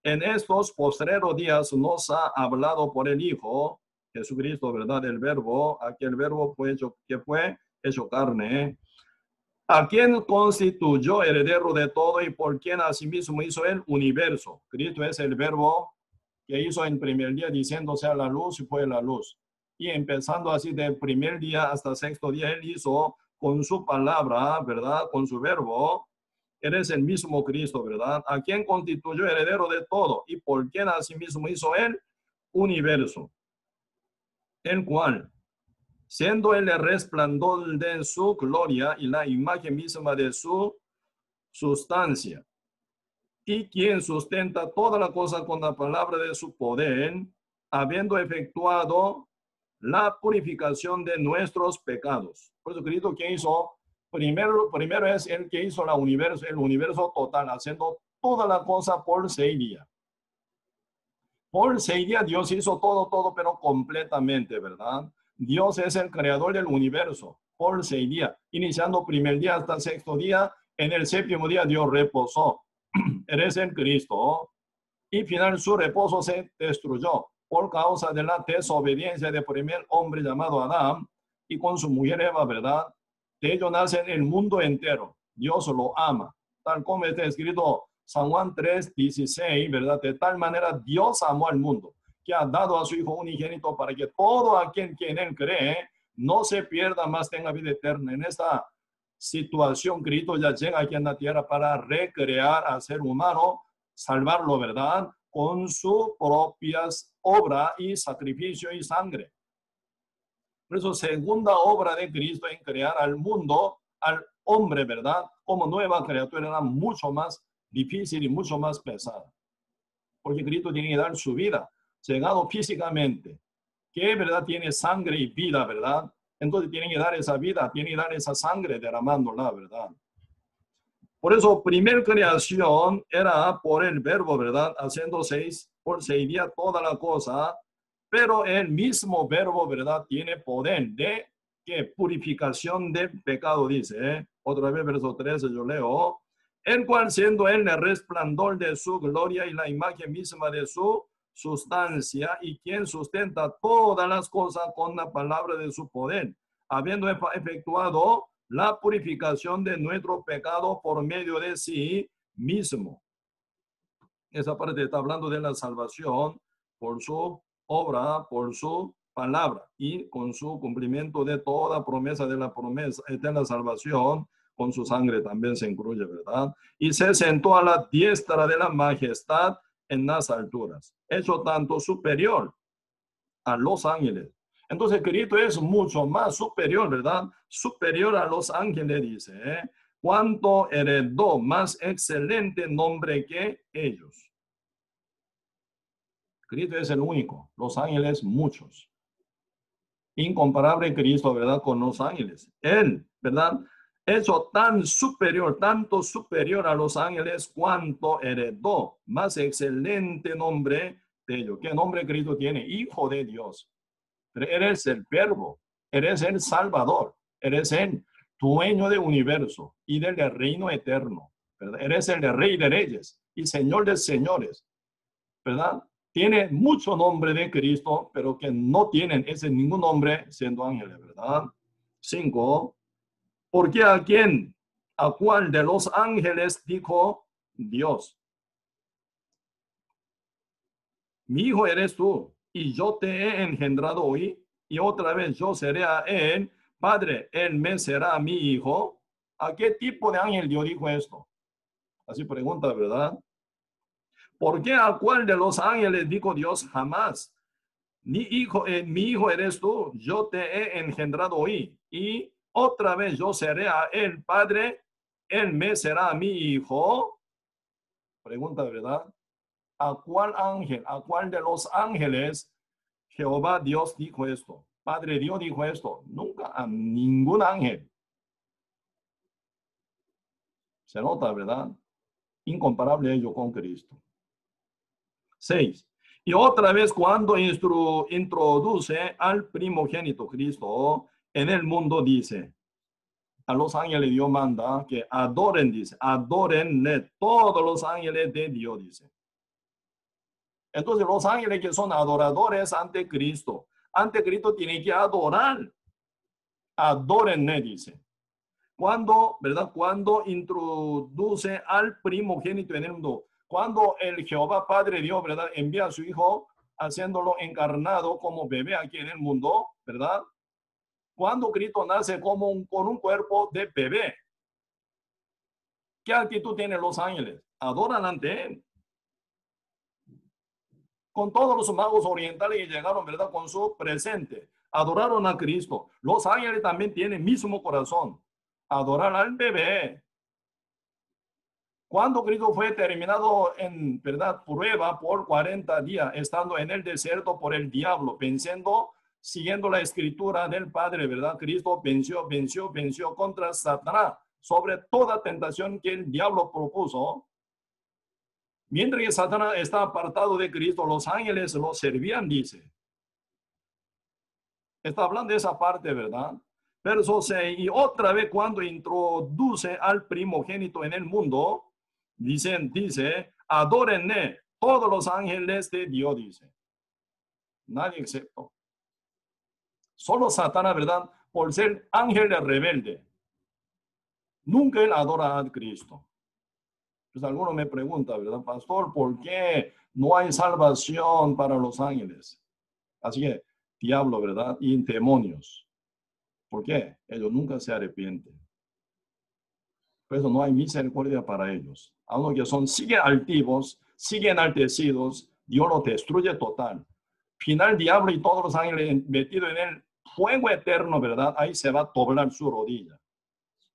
en estos postreros días nos ha hablado por el Hijo, Jesucristo, ¿verdad? El verbo, aquel verbo fue hecho, que fue hecho carne, a quien constituyó heredero de todo y por quien asimismo hizo el universo. Cristo es el verbo que hizo en primer día diciendo sea la luz y fue la luz. Y empezando así del primer día hasta sexto día, él hizo con su palabra, ¿verdad? Con su verbo. Él es el mismo Cristo, ¿verdad? A quien constituyó heredero de todo y por quien asimismo hizo el universo. El cual, siendo el resplandor de su gloria y la imagen misma de su sustancia, y quien sustenta toda la cosa con la palabra de su poder, habiendo efectuado la purificación de nuestros pecados. Por eso Cristo, que hizo, primero es el que hizo el universo total, haciendo toda la cosa por 6 días. Por 6 días Dios hizo todo, pero completamente, ¿verdad? Dios es el creador del universo por 6 días, iniciando primer día hasta sexto día. En el séptimo día Dios reposó. Eres el Cristo. Y final su reposo se destruyó por causa de la desobediencia del primer hombre llamado Adán y con su mujer Eva, ¿verdad? De ello nace el mundo entero. Dios lo ama. Tal como está escrito San Juan 3:16, ¿verdad? De tal manera Dios amó al mundo, que ha dado a su Hijo unigénito para que todo aquel que en él cree no se pierda, más tenga vida eterna. En esta situación, Cristo ya llega aquí en la tierra para recrear al ser humano, salvarlo, ¿verdad? Con su propias obra y sacrificio y sangre. Por eso, segunda obra de Cristo en crear al mundo, al hombre, ¿verdad? Como nueva criatura era mucho más difícil y mucho más pesada. Porque Cristo tiene que dar su vida, llegado físicamente, que, ¿verdad? Tiene sangre y vida, ¿verdad? Entonces tiene que dar esa vida, tiene que dar esa sangre derramándola, ¿verdad? Por eso, primer creación era por el verbo, ¿verdad? Haciendo por 6 días toda la cosa, pero el mismo verbo, ¿verdad? Tiene poder de que purificación del pecado, dice, ¿eh? Otra vez, verso 13, yo leo, el cual siendo él el resplandor de su gloria y la imagen misma de su sustancia, y quien sustenta todas las cosas con la palabra de su poder, habiendo efectuado la purificación de nuestro pecado por medio de sí mismo. Esa parte está hablando de la salvación por su obra, por su palabra y con su cumplimiento de toda promesa de la salvación, con su sangre también se incluye, ¿verdad? Y se sentó a la diestra de la majestad en las alturas, hecho tanto superior a los ángeles. Entonces Cristo es mucho más superior, ¿verdad? Superior a los ángeles, dice, ¿eh? Cuánto heredó más excelente nombre que ellos. Cristo es el único, los ángeles muchos. Incomparable Cristo, ¿verdad? Con los ángeles. Él, ¿verdad? Hecho tan superior, tanto superior a los ángeles, cuánto heredó más excelente nombre de ellos. ¿Qué nombre Cristo tiene? Hijo de Dios. Pero eres el verbo, eres el salvador, eres el dueño del universo y del reino eterno, ¿verdad? Eres el rey de reyes y señor de señores, ¿verdad? Tiene mucho nombre de Cristo, pero que no tienen ese ningún nombre siendo ángeles, ¿verdad? 5. Porque a cuál de los ángeles dijo Dios: mi hijo eres tú, y yo te he engendrado hoy, y otra vez yo seré a él padre, él me será mi hijo. ¿A qué tipo de ángel Dios dijo esto? Así pregunta, ¿verdad? ¿Por qué a cuál de los ángeles dijo Dios jamás? Mi hijo eres tú, yo te he engendrado hoy, y otra vez yo seré a él padre, él me será mi hijo. Pregunta, ¿verdad? ¿A cuál ángel, a cuál de los ángeles Jehová Dios dijo esto? Padre Dios dijo esto. Nunca a ningún ángel. Se nota, ¿verdad? Incomparable ello con Cristo. 6. Y otra vez cuando introduce al primogénito Cristo en el mundo, dice, a los ángeles Dios manda que adoren, dice, adórenle todos los ángeles de Dios, dice. Entonces los ángeles que son adoradores ante Cristo tienen que adorar. Adórenle, dice. Cuando, ¿verdad? Cuando introduce al primogénito en el mundo, cuando el Jehová Padre Dios, ¿verdad? Envía a su Hijo haciéndolo encarnado como bebé aquí en el mundo, ¿verdad? Cuando Cristo nace con un cuerpo de bebé, ¿qué actitud tienen los ángeles? Adoran ante él. Con todos los magos orientales que llegaron, ¿verdad? Con su presente, adoraron a Cristo. Los ángeles también tienen mismo corazón. Adorar al bebé. Cuando Cristo fue terminado en, ¿verdad?, prueba por 40 días, estando en el desierto por el diablo, venciendo, siguiendo la escritura del Padre, ¿verdad? Cristo venció contra Satanás sobre toda tentación que el diablo propuso. Mientras que Satanás está apartado de Cristo, los ángeles lo servían, dice. Está hablando de esa parte, ¿verdad? Verso 6, y otra vez cuando introduce al primogénito en el mundo, dice, adórenle todos los ángeles de Dios, dice. Nadie excepto. Solo Satanás, ¿verdad? Por ser ángel rebelde. Nunca él adora a Cristo. Pues alguno me pregunta, ¿verdad, pastor? ¿Por qué no hay salvación para los ángeles? Así que, diablo, ¿verdad? Y demonios. ¿Por qué? Ellos nunca se arrepienten. Por eso no hay misericordia para ellos. Aunque siguen altivos, siguen enaltecidos, Dios los destruye total. Final, diablo y todos los ángeles metidos en el fuego eterno, ¿verdad? Ahí se va a doblar su rodilla.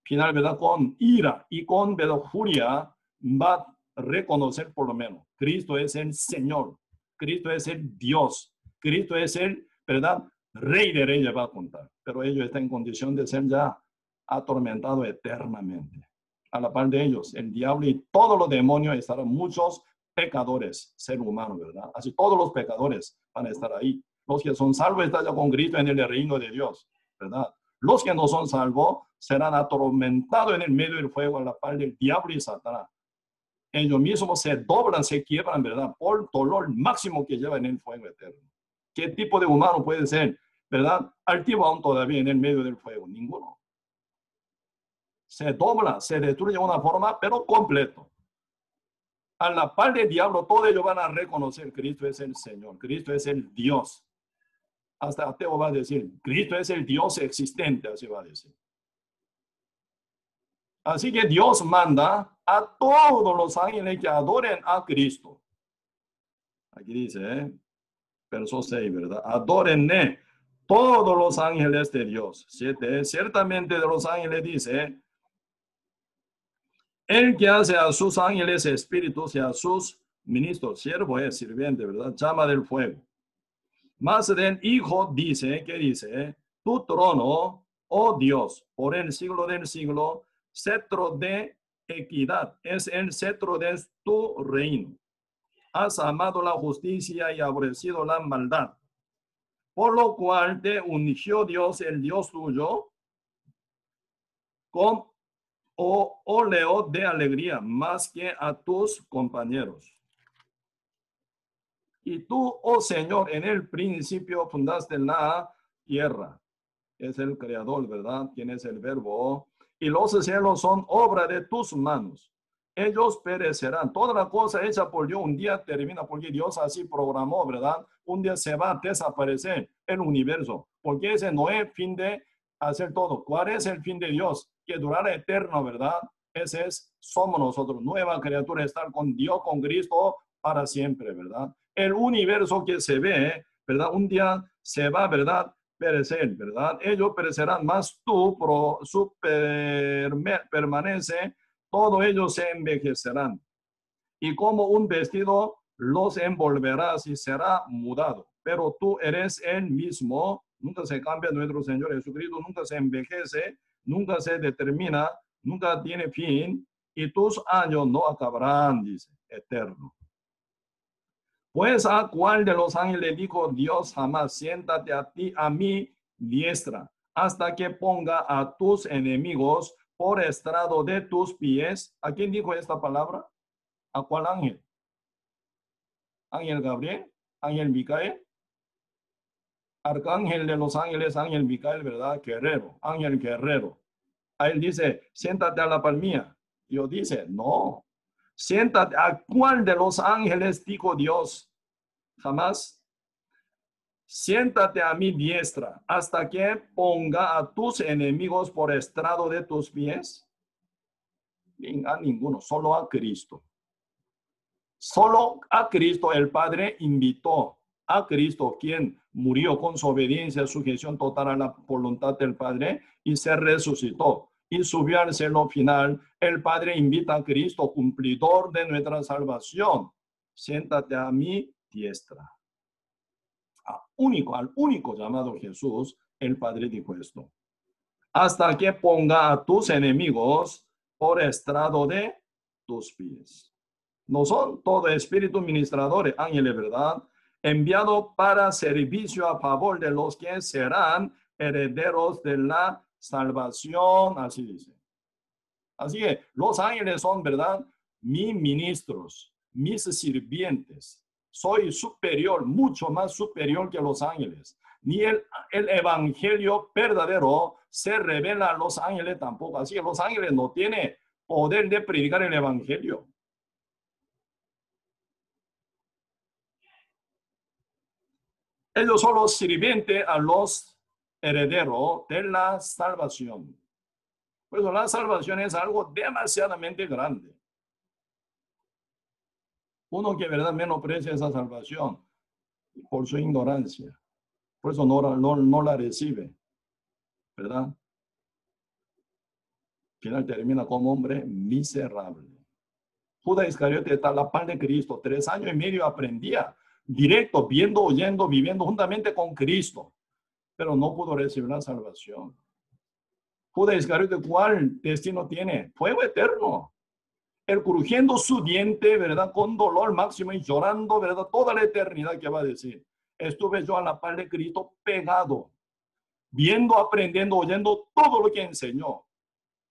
final, ¿verdad? Con ira y con, ¿verdad?, furia, va a reconocer por lo menos, Cristo es el Señor, Cristo es el Dios, Cristo es el, ¿verdad?, Rey de Reyes, va a contar. Pero ellos están en condición de ser ya atormentados eternamente. A la par de ellos, el diablo y todos los demonios estarán, muchos pecadores, ser humano, ¿verdad? Así todos los pecadores van a estar ahí. Los que son salvos están ya con Cristo en el reino de Dios, ¿verdad? Los que no son salvos serán atormentados en el medio del fuego a la par del diablo y Satanás. Ellos mismos se doblan, se quiebran, ¿verdad?, por dolor máximo que lleva en el fuego eterno. ¿Qué tipo de humano puede ser, ¿verdad?, altivo aún todavía en el medio del fuego? Ninguno. Se dobla, se destruye de una forma, pero completo. A la par del diablo, todos ellos van a reconocer Cristo es el Señor, Cristo es el Dios. Hasta ateo va a decir, Cristo es el Dios existente, así va a decir. Así que Dios manda a todos los ángeles que adoren a Cristo. Aquí dice, verso 6, ¿verdad? Adórenle todos los ángeles de Dios. 7, ciertamente de los ángeles dice, el que hace a sus ángeles espíritus y a sus ministros, siervo es sirviente, ¿verdad? Llama del fuego. Más del Hijo dice, ¿qué dice? Tu trono, oh Dios, por el siglo del siglo, cetro de equidad, es el cetro de tu reino. Has amado la justicia y aborrecido la maldad. Por lo cual te ungió Dios, el Dios tuyo, con óleo de alegría, más que a tus compañeros. Y tú, oh Señor, en el principio fundaste la tierra. Es el creador, ¿verdad? ¿Quién es el verbo? Y los cielos son obra de tus manos. Ellos perecerán. Toda la cosa hecha por Dios un día termina, porque Dios así programó, ¿verdad? Un día se va a desaparecer el universo, porque ese no es el fin de hacer todo. ¿Cuál es el fin de Dios? Que durará eterno, ¿verdad? Ese es, somos nosotros, nueva criatura, estar con Dios, con Cristo para siempre, ¿verdad? El universo que se ve, ¿verdad? Un día se va, ¿verdad?, perecer, ¿verdad? Ellos perecerán, más tú permanece, todos ellos se envejecerán. Y como un vestido los envolverás y será mudado. Pero tú eres el mismo, nunca se cambia nuestro Señor Jesucristo, nunca se envejece, nunca se determina, nunca tiene fin, y tus años no acabarán, dice, eterno. Pues a cuál de los ángeles dijo Dios jamás, siéntate a ti, a mi diestra, hasta que ponga a tus enemigos por estrado de tus pies? ¿A quién dijo esta palabra? ¿A cuál ángel? ¿Ángel Gabriel? ¿Ángel Micael? Arcángel de los ángeles, ángel Micael, ¿verdad? Guerrero, ángel guerrero. A él dice, siéntate a la palmilla. Dios dice, no. Siéntate. ¿A cuál de los ángeles dijo Dios? Jamás. Siéntate a mi diestra hasta que ponga a tus enemigos por estrado de tus pies. A ninguno, solo a Cristo. Solo a Cristo el Padre invitó a Cristo, quien murió con su obediencia, sujeción total a la voluntad del Padre, y se resucitó y subió al cielo final. El Padre invita a Cristo, cumplidor de nuestra salvación. Siéntate a mi diestra. Al único llamado Jesús, el Padre dijo esto: hasta que ponga a tus enemigos por estrado de tus pies. No son todo espíritu ministradores, ángeles, ¿verdad?, enviado para servicio a favor de los que serán herederos de la salvación, así dice. Así que los ángeles son, ¿verdad?, mis ministros, mis sirvientes. Soy superior, mucho más superior que los ángeles. Ni el evangelio verdadero se revela a los ángeles tampoco. Así que los ángeles no tienen poder de predicar el evangelio. Ellos son los sirvientes a los herederos de la salvación. Por eso la salvación es algo demasiadamente grande. Uno que verdad menosprecia esa salvación por su ignorancia. Por eso no la recibe, ¿verdad? Final termina como hombre miserable. Judas Iscariote está a la par de Cristo. 3 años y medio aprendía directo, viendo, oyendo, viviendo juntamente con Cristo. Pero no pudo recibir la salvación. Judas Iscariote, ¿cuál destino tiene? Fuego eterno. Él crujiendo su diente, ¿verdad? Con dolor máximo y llorando, ¿verdad? Toda la eternidad que va a decir. Estuve yo a la par de Cristo pegado, viendo, aprendiendo, oyendo todo lo que enseñó.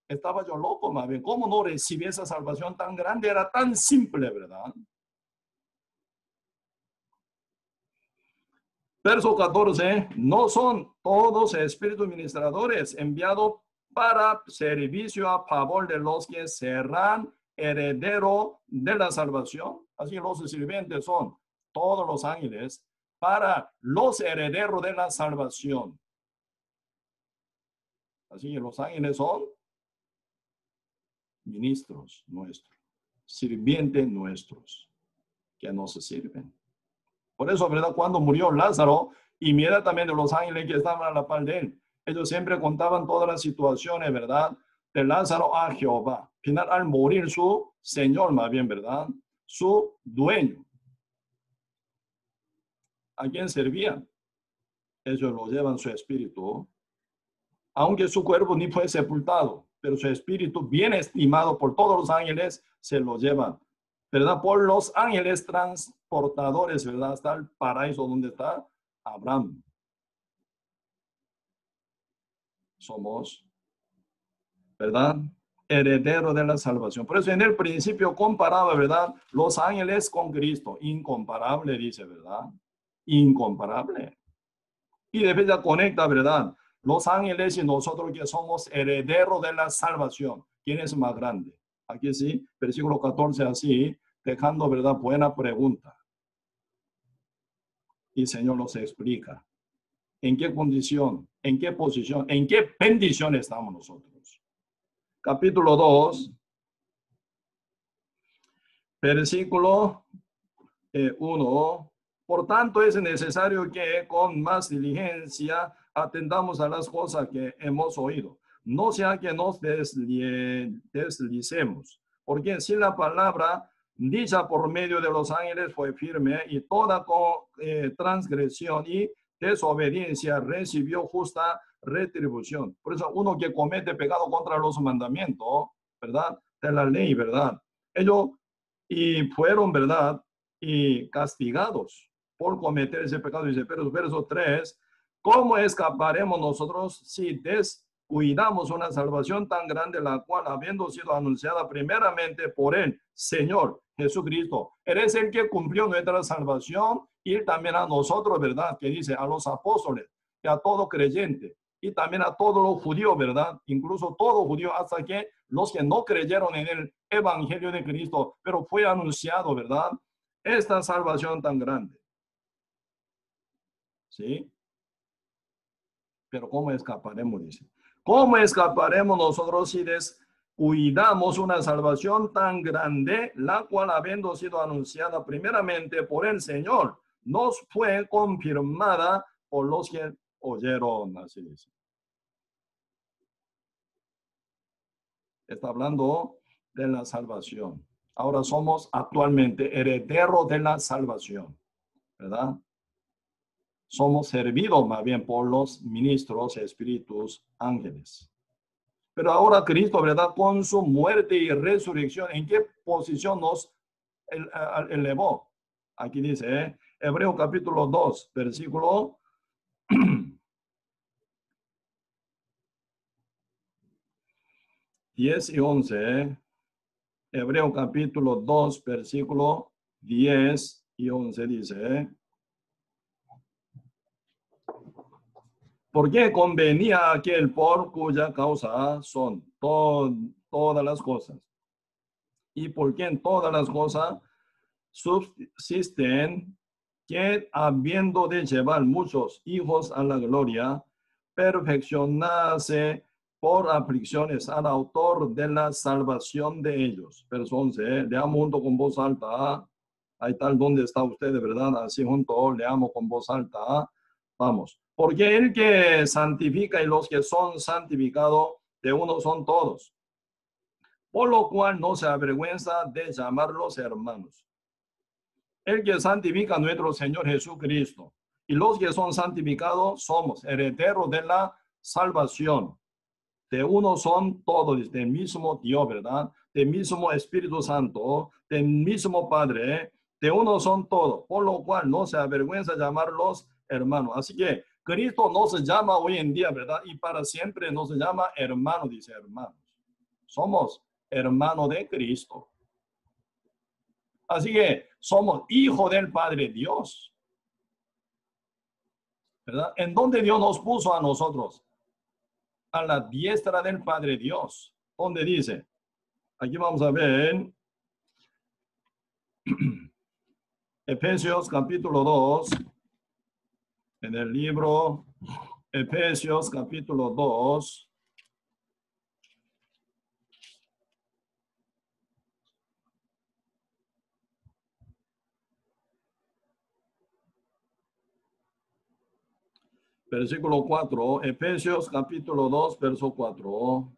Estaba yo loco, más bien. ¿Cómo no recibí esa salvación tan grande? Era tan simple, ¿verdad? Verso 14. No son todos espíritus ministradores enviados para servicio a favor de los que serán heredero de la salvación. Así los sirvientes son todos los ángeles para los herederos de la salvación. Así que los ángeles son ministros nuestros, sirvientes nuestros, que nos sirven. Por eso, ¿verdad? Cuando murió Lázaro, inmediatamente los ángeles que estaban a la par de él, ellos siempre contaban todas las situaciones, ¿verdad? De Lázaro a Jehová. Final, al morir su Señor, más bien, ¿verdad? Su dueño. ¿A quién servían? Ellos lo llevan su espíritu, aunque su cuerpo ni fue sepultado, pero su espíritu, bien estimado por todos los ángeles, se lo llevan, ¿verdad? Por los ángeles transportadores, ¿verdad? Hasta el paraíso donde está Abraham. Somos, ¿verdad? Heredero de la salvación. Por eso en el principio comparaba, ¿verdad? Los ángeles con Cristo. Incomparable, dice, ¿verdad? Incomparable. Y después ya conecta, ¿verdad? Los ángeles y nosotros que somos herederos de la salvación. ¿Quién es más grande? Aquí sí, versículo 14 así, dejando, ¿verdad? Buena pregunta. Y el Señor nos explica. ¿En qué condición? ¿En qué posición? ¿En qué bendición estamos nosotros? Capítulo 2, versículo 1. Por tanto, es necesario que con más diligencia atendamos a las cosas que hemos oído. No sea que nos deslicemos, porque si la palabra dicha por medio de los ángeles fue firme y toda transgresión y desobediencia recibió justa retribución. Por eso uno que comete pecado contra los mandamientos, ¿verdad? De la ley, ¿verdad? Ellos y fueron, ¿verdad? Y castigados por cometer ese pecado. Dice, pero verso 3, ¿cómo escaparemos nosotros si descuidamos una salvación tan grande, la cual, habiendo sido anunciada primeramente por el Señor Jesucristo, eres el que cumplió nuestra salvación y también a nosotros, ¿verdad? Que dice, a los apóstoles y a todo creyente y también a todos los judíos, ¿verdad? Incluso todos judíos, hasta que los que no creyeron en el evangelio de Cristo, pero fue anunciado, ¿verdad? Esta salvación tan grande. ¿Sí? Pero ¿cómo escaparemos? Dice. ¿Cómo escaparemos nosotros si descuidamos una salvación tan grande, la cual, habiendo sido anunciada primeramente por el Señor, nos fue confirmada por los que oyeron? Así dice. Está hablando de la salvación. Ahora somos actualmente herederos de la salvación, ¿verdad? Somos servidos más bien por los ministros, espíritus, ángeles. Pero ahora Cristo, ¿verdad? Con su muerte y resurrección, ¿en qué posición nos elevó? Aquí dice, Hebreo capítulo 2, versículo 10 y 11. Hebreo capítulo 2, versículo 10 y 11 dice, porque convenía a aquel por cuya causa son todas las cosas, y por quien todas las cosas subsisten, que habiendo de llevar muchos hijos a la gloria, perfeccionase por aflicciones al autor de la salvación de ellos. Verso 11, leamos junto con voz alta. Ahí tal donde está usted, de verdad, así junto, leamos con voz alta. Vamos. Porque el que santifica y los que son santificados, de uno son todos. por lo cual no se avergüenza de llamarlos hermanos. El que santifica a nuestro Señor Jesucristo, y los que son santificados somos herederos de la salvación. De uno son todos, del mismo Dios, ¿verdad? Del mismo Espíritu Santo, del mismo Padre, de uno son todos, por lo cual no se avergüenza llamarlos hermanos. Así que Cristo no se llama hoy en día, ¿verdad? Y para siempre no se llama hermano, dice hermanos. Somos hermanos de Cristo. Así que somos hijos del Padre Dios, ¿verdad? ¿En dónde Dios nos puso a nosotros? A la diestra del Padre Dios. ¿Dónde dice? Aquí vamos a ver. Efesios capítulo 2. En el libro Efesios capítulo 2. Versículo 4, Efesios capítulo 2, verso 4.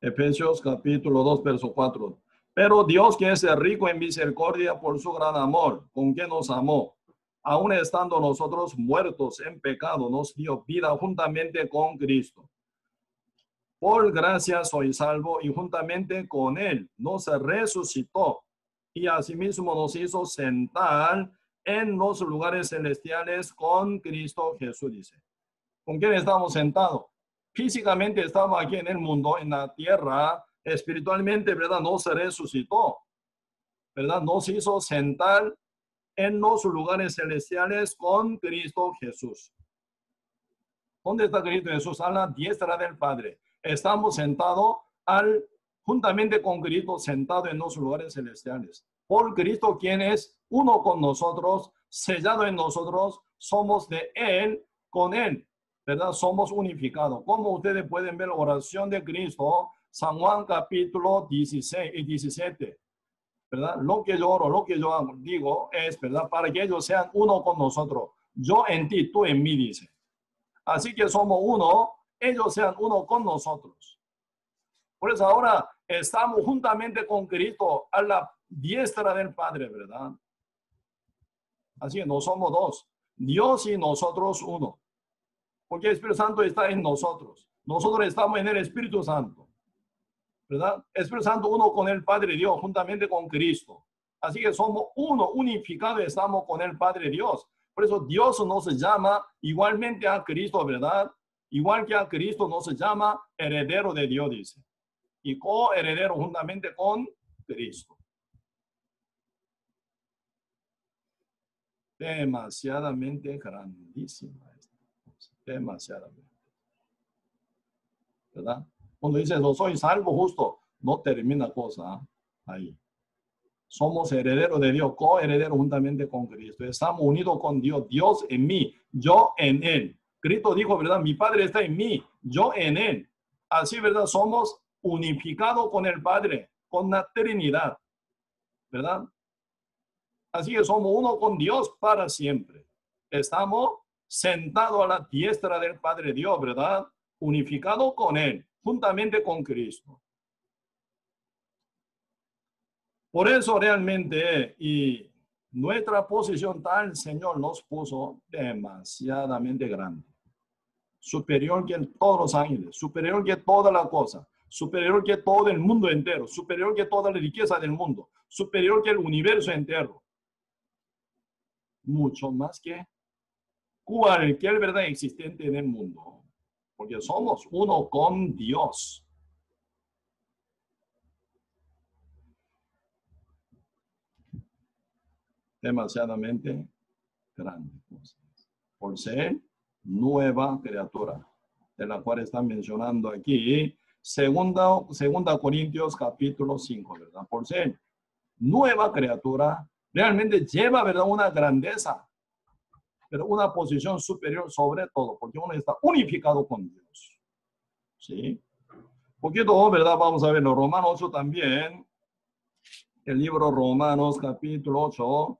Efesios capítulo 2, verso 4. Pero Dios, que es rico en misericordia por su gran amor, con que nos amó, aun estando nosotros muertos en pecado, nos dio vida juntamente con Cristo. Por gracia soy salvo, y juntamente con Él nos resucitó, y asimismo nos hizo sentar en los lugares celestiales con Cristo Jesús, dice. ¿Con quién estamos sentados? Físicamente estamos aquí en el mundo, en la tierra, espiritualmente, ¿verdad? No se resucitó, ¿verdad? Nos hizo sentar en los lugares celestiales con Cristo Jesús. ¿Dónde está Cristo Jesús? A la diestra del Padre. Estamos sentados juntamente con Cristo, sentado en los lugares celestiales. Por Cristo, quien es uno con nosotros, sellado en nosotros, somos de Él, con Él, ¿verdad? Somos unificados. Como ustedes pueden ver, la oración de Cristo, San Juan capítulo 16 y 17, ¿verdad? Lo que yo oro, lo que yo digo es, ¿verdad? Para que ellos sean uno con nosotros. Yo en ti, tú en mí, dice. Así que somos uno, ellos sean uno con nosotros. Por eso ahora estamos juntamente con Cristo a la diestra del Padre, ¿verdad? Así que no somos dos, Dios y nosotros uno. Porque el Espíritu Santo está en nosotros. Nosotros estamos en el Espíritu Santo, ¿verdad? Espíritu Santo uno con el Padre Dios, juntamente con Cristo. Así que somos uno, unificados, estamos con el Padre Dios. Por eso Dios nos llama igualmente a Cristo, ¿verdad? Igual que a Cristo nos llama heredero de Dios, dice. Y coheredero juntamente con Cristo. Demasiadamente grandísima esta cosa. Demasiadamente. ¿Verdad? Cuando dice, no soy salvo justo, no termina cosa ahí. Somos herederos de Dios, coherederos juntamente con Cristo. Estamos unidos con Dios, Dios en mí, yo en Él. Cristo dijo, ¿verdad? Mi Padre está en mí, yo en Él. Así, ¿verdad? Somos unificados con el Padre, con la Trinidad, ¿verdad? Así que somos uno con Dios para siempre. Estamos sentados a la diestra del Padre Dios, ¿verdad? Unificados con Él, juntamente con Cristo. Por eso realmente, y nuestra posición tal, Señor nos puso demasiadamente grande. Superior que todos los ángeles, superior que toda la cosa, superior que todo el mundo entero, superior que toda la riqueza del mundo, superior que el universo entero. Mucho más que cualquier verdad existente en el mundo. Porque somos uno con Dios. Demasiadamente grande. Por ser nueva criatura, de la cual están mencionando aquí, segunda Corintios capítulo 5, ¿verdad? Por ser nueva criatura, realmente lleva, ¿verdad? Una grandeza, pero una posición superior sobre todo, porque uno está unificado con Dios. ¿Sí? Poquito, ¿verdad? Vamos a ver los Romanos 8 también. El libro Romanos capítulo 8.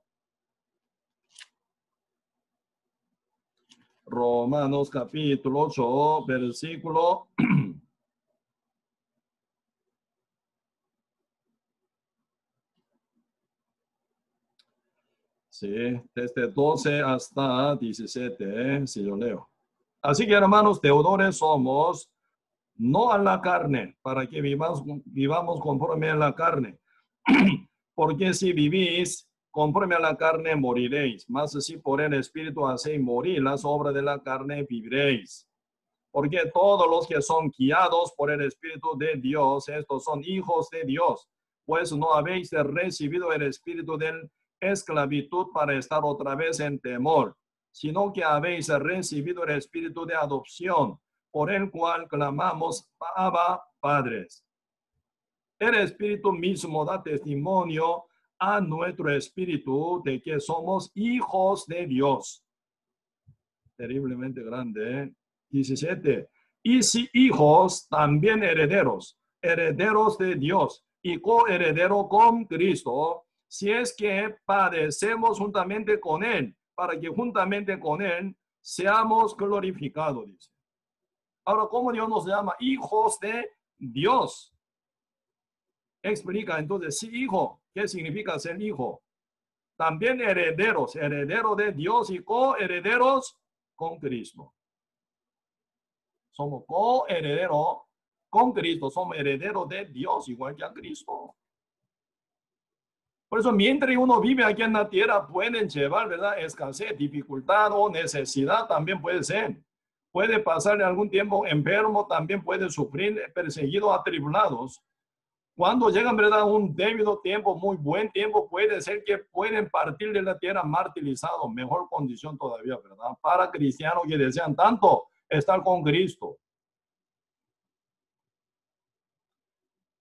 Romanos capítulo 8, versículo sí, desde 12 hasta 17, si yo leo. Así que, hermanos, deudores somos, no a la carne, para que vivamos conforme a la carne. Porque si vivís conforme a la carne, moriréis. Mas si por el Espíritu hacéis morir las obras de la carne, viviréis. Porque todos los que son guiados por el Espíritu de Dios, estos son hijos de Dios. Pues no habéis recibido el espíritu de esclavitud para estar otra vez en temor, sino que habéis recibido el espíritu de adopción, por el cual clamamos, Abba, Padres. El Espíritu mismo da testimonio a nuestro espíritu de que somos hijos de Dios. Terriblemente grande, ¿eh? 17. Y si hijos, también herederos, herederos de Dios y coheredero con Cristo, si es que padecemos juntamente con Él, para que juntamente con Él seamos glorificados, dice. Ahora, ¿cómo Dios nos llama? Hijos de Dios. Explica entonces, sí, hijo, ¿qué significa ser hijo? También herederos, herederos de Dios y coherederos con Cristo. Somos coherederos con Cristo, somos herederos de Dios igual que a Cristo. Por eso, mientras uno vive aquí en la tierra, pueden llevar, ¿verdad?, escasez, dificultad o necesidad, también puede ser. Puede pasar algún tiempo enfermo, también puede sufrir perseguidos, atribulados. Cuando llegan, ¿verdad?, un debido tiempo, muy buen tiempo, puede ser que pueden partir de la tierra martirizados, mejor condición todavía, ¿verdad? Para cristianos que desean tanto estar con Cristo.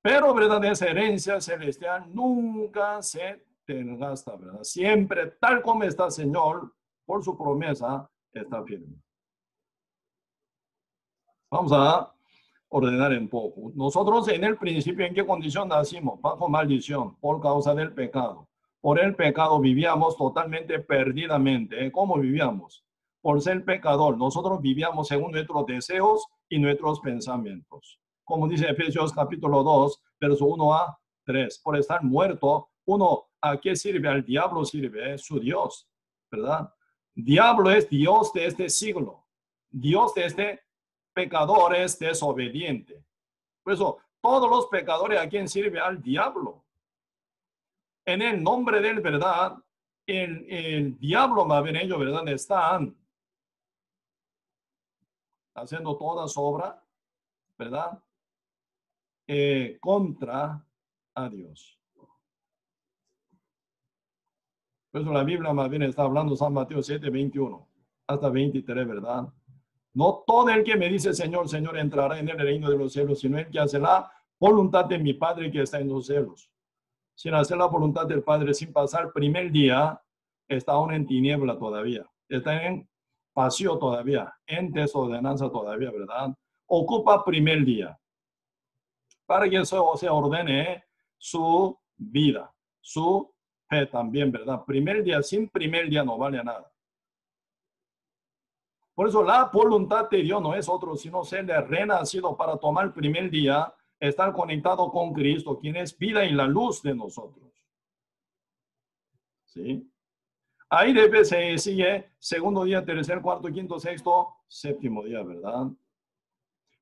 Pero, ¿verdad?, esa herencia celestial nunca se desgasta, ¿verdad? Siempre, tal como está el Señor, por su promesa, está firme. Vamos a ordenar un poco. Nosotros en el principio, ¿en qué condición nacimos? Bajo maldición, por causa del pecado. Por el pecado vivíamos totalmente perdidamente. ¿Cómo vivíamos? Por ser pecador. Nosotros vivíamos según nuestros deseos y nuestros pensamientos. Como dice Efesios capítulo 2, verso 1 a 3. Por estar muerto, uno, ¿a qué sirve? Al diablo sirve, su Dios, ¿verdad? Diablo es Dios de este siglo. Dios de este pecador es desobediente. Por eso, todos los pecadores, ¿a quién sirve? Al diablo. En el nombre del verdad, el diablo, más bien ellos, ¿verdad?, están haciendo toda obra, ¿verdad?, contra a Dios. Por eso la Biblia más bien está hablando, San Mateo 7, 21 hasta 23, ¿verdad? No todo el que me dice Señor, Señor entrará en el reino de los cielos, sino el que hace la voluntad de mi Padre que está en los cielos. Sin hacer la voluntad del Padre, sin pasar primer día, está aún en tiniebla todavía. Está en vacío todavía, en desordenanza todavía, ¿verdad? Ocupa primer día para que eso se ordene su vida, su fe también, ¿verdad? Primer día, sin primer día no vale nada. Por eso la voluntad de Dios no es otro, sino ser renacido para tomar el primer día, estar conectado con Cristo, quien es vida y la luz de nosotros. ¿Sí? Ahí debe se sigue segundo día, tercer, cuarto, quinto, sexto, séptimo día, ¿verdad?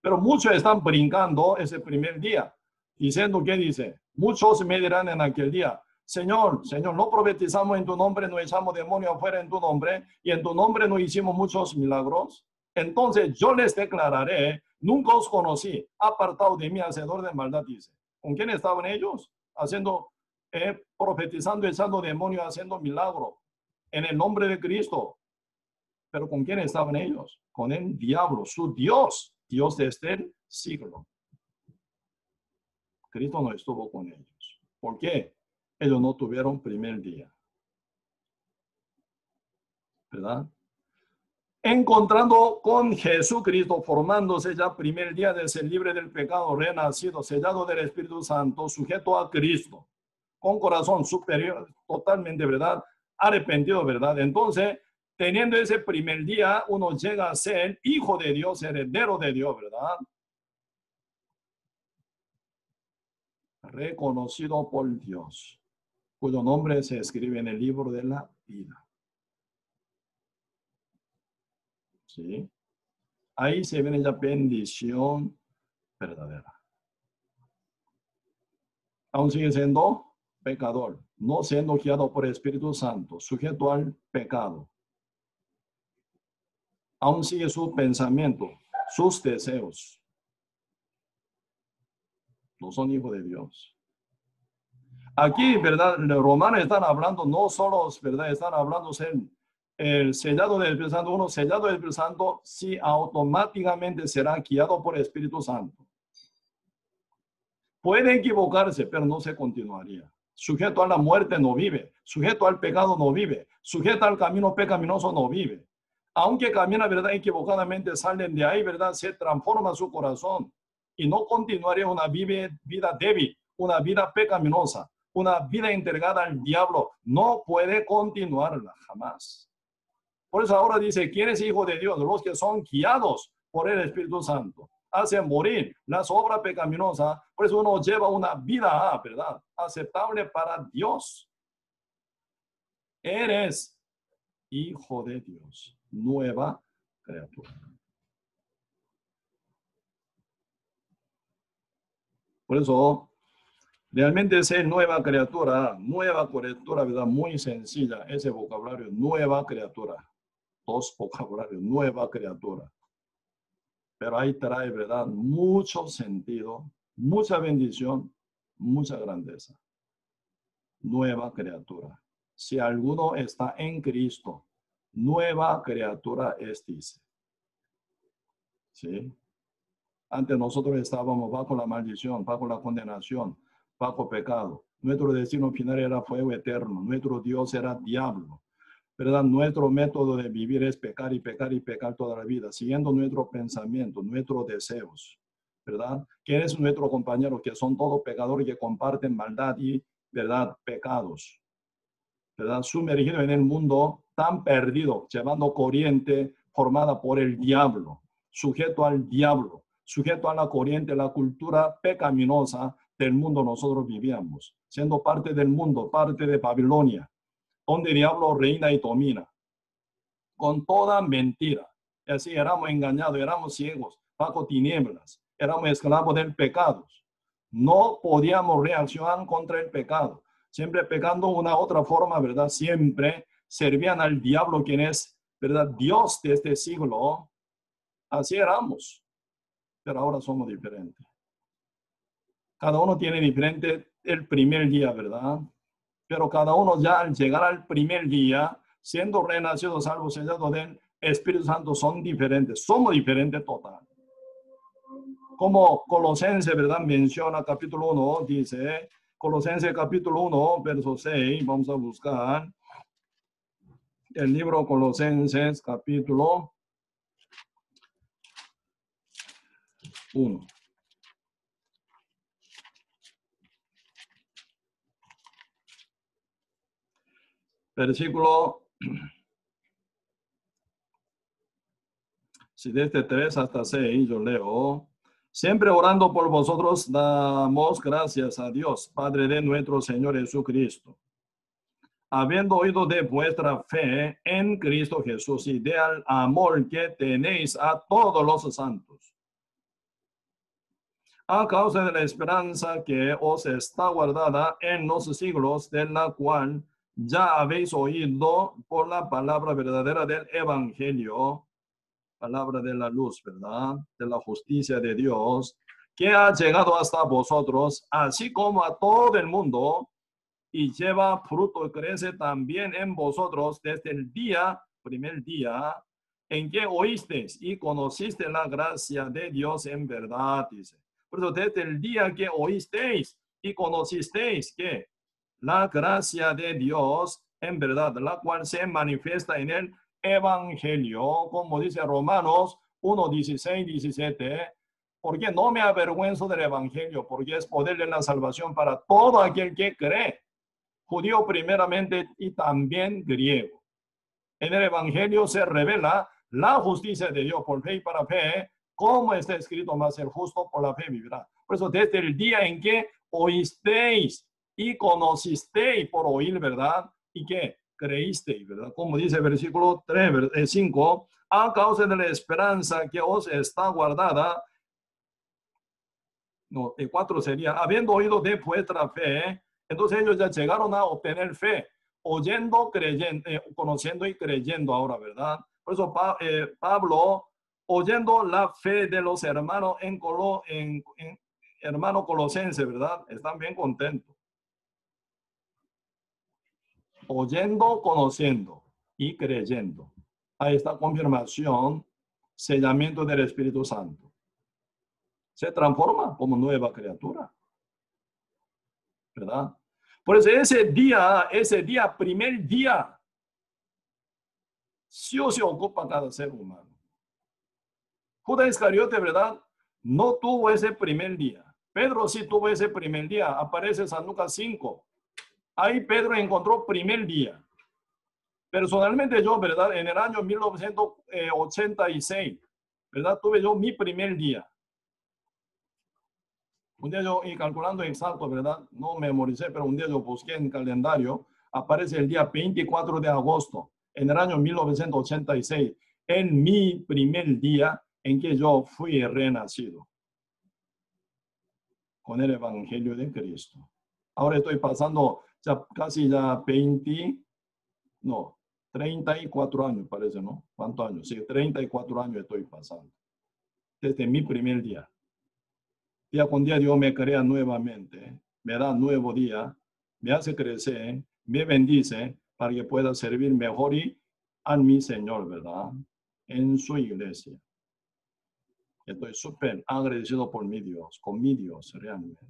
Pero muchos están brincando ese primer día, diciendo, ¿qué dice? Muchos me dirán en aquel día, Señor, Señor, no profetizamos en tu nombre, no echamos demonios afuera en tu nombre, y en tu nombre no hicimos muchos milagros. Entonces yo les declararé, nunca os conocí, apartado de mí, hacedor de maldad, dice. ¿Con quién estaban ellos? Haciendo, profetizando, echando demonios, haciendo milagros en el nombre de Cristo. Pero ¿con quién estaban ellos? Con el diablo, su Dios, Dios de este siglo. Cristo no estuvo con ellos. ¿Por qué? Ellos no tuvieron primer día. ¿Verdad? Encontrando con Jesucristo, formándose ya primer día de ser libre del pecado, renacido, sellado del Espíritu Santo, sujeto a Cristo, con corazón superior, totalmente, ¿verdad?, arrepentido, ¿verdad? Entonces, teniendo ese primer día, uno llega a ser hijo de Dios, heredero de Dios, ¿verdad? Reconocido por Dios, cuyo nombre se escribe en el libro de la vida. ¿Sí? Ahí se viene la bendición verdadera. Aún sigue siendo pecador, no siendo guiado por el Espíritu Santo, sujeto al pecado. Aún sigue su pensamiento, sus deseos. No son hijos de Dios. Aquí, ¿verdad? Los romanos están hablando, no solo, ¿verdad? Están hablando el sellado del Espíritu Santo. Uno sellado del Espíritu Santo, sí, automáticamente será guiado por el Espíritu Santo. Puede equivocarse, pero no se continuaría. Sujeto a la muerte no vive. Sujeto al pecado no vive. Sujeto al camino pecaminoso no vive. Aunque camina, ¿verdad? Equivocadamente salen de ahí, ¿verdad? Se transforma su corazón y no continuaría una vida débil, una vida pecaminosa, una vida entregada al diablo. No puede continuarla jamás. Por eso ahora dice, ¿quién es hijo de Dios? Los que son guiados por el Espíritu Santo. Hace morir las obras pecaminosas. Por eso uno lleva una vida, ¿verdad? Aceptable para Dios. Eres hijo de Dios. Nueva criatura. Por eso, realmente ser nueva criatura, ¿verdad? Muy sencilla. Ese vocabulario, nueva criatura. Dos vocabularios, nueva criatura. Pero ahí trae, ¿verdad? Mucho sentido, mucha bendición, mucha grandeza. Nueva criatura. Si alguno está en Cristo, nueva criatura es, dice. ¿Sí? Antes nosotros estábamos bajo la maldición, bajo la condenación, bajo pecado. Nuestro destino final era fuego eterno. Nuestro Dios era diablo. ¿Verdad? Nuestro método de vivir es pecar y pecar y pecar toda la vida, siguiendo nuestro pensamiento, nuestros deseos, ¿verdad? ¿Quién es nuestro compañero? Que son todos pecadores que comparten maldad y, ¿verdad? Pecados, ¿verdad? Sumergido en el mundo tan perdido, llevando corriente formada por el diablo, sujeto al diablo, sujeto a la corriente, la cultura pecaminosa del mundo nosotros vivíamos, siendo parte del mundo, parte de Babilonia, donde el diablo reina y domina, con toda mentira. Y así éramos engañados, éramos ciegos, bajo tinieblas, éramos esclavos del pecado. No podíamos reaccionar contra el pecado, siempre pecando una otra forma, ¿verdad? Siempre servían al diablo, quien es, ¿verdad? Dios de este siglo. Así éramos, pero ahora somos diferentes. Cada uno tiene diferente el primer día, ¿verdad? Pero cada uno ya al llegar al primer día, siendo renacido, salvo, sellado del Espíritu Santo, son diferentes. Somos diferentes total. Como Colosenses, ¿verdad? Menciona capítulo 1, dice, Colosenses capítulo 1, verso 6, vamos a buscar el libro Colosenses capítulo 1. Versículo, si desde 3 hasta 6 yo leo, siempre orando por vosotros damos gracias a Dios, Padre de nuestro Señor Jesucristo, habiendo oído de vuestra fe en Cristo Jesús y del amor que tenéis a todos los santos, a causa de la esperanza que os está guardada en los siglos, de la cual ya habéis oído por la palabra verdadera del Evangelio, palabra de la luz, ¿verdad? De la justicia de Dios, que ha llegado hasta vosotros, así como a todo el mundo, y lleva fruto y crece también en vosotros desde el primer día, en que oísteis y conocisteis la gracia de Dios en verdad, dice. Por eso desde el día que oísteis y conocisteis que la gracia de Dios en verdad, la cual se manifiesta en el Evangelio, como dice Romanos 1, 16, 17, porque no me avergüenzo del Evangelio, porque es poder de la salvación para todo aquel que cree, judío primeramente y también griego. En el Evangelio se revela la justicia de Dios por fe y para fe, como está escrito, más el justo por la fe vivirá. Por eso, desde el día en que oísteis y conocisteis por oír, ¿verdad? Y que creísteis, ¿verdad? Como dice el versículo 3, 5, a causa de la esperanza que os está guardada. No, el 4 sería, habiendo oído de vuestra fe, entonces ellos ya llegaron a obtener fe, oyendo, creyendo, conociendo y creyendo ahora, ¿verdad? Por eso Pablo, oyendo la fe de los hermanos en hermano colosense, ¿verdad? Están bien contentos. Oyendo, conociendo y creyendo. Ahí está confirmación, sellamiento del Espíritu Santo. Se transforma como nueva criatura, ¿verdad? Por eso ese día, primer día, sí o sí ocupa cada ser humano. Judas Iscariote, ¿verdad? No tuvo ese primer día. Pedro sí tuvo ese primer día. Aparece en San Lucas 5. Ahí Pedro encontró primer día. Personalmente yo, ¿verdad? En el año 1986, ¿verdad? Tuve yo mi primer día. Un día yo, y calculando exacto, ¿verdad? No memoricé, pero un día yo busqué en el calendario, aparece el día 24 de agosto, en el año 1986, en mi primer día en que yo fui renacido con el Evangelio de Cristo. Ahora estoy pasando ya casi ya 34 años parece, ¿no? ¿Cuántos años? Sí, 34 años estoy pasando. Desde mi primer día. Día con día Dios me crea nuevamente, me da nuevo día, me hace crecer, me bendice para que pueda servir mejor y a mi Señor, ¿verdad? En su iglesia. Estoy súper agradecido por mi Dios, con mi Dios realmente.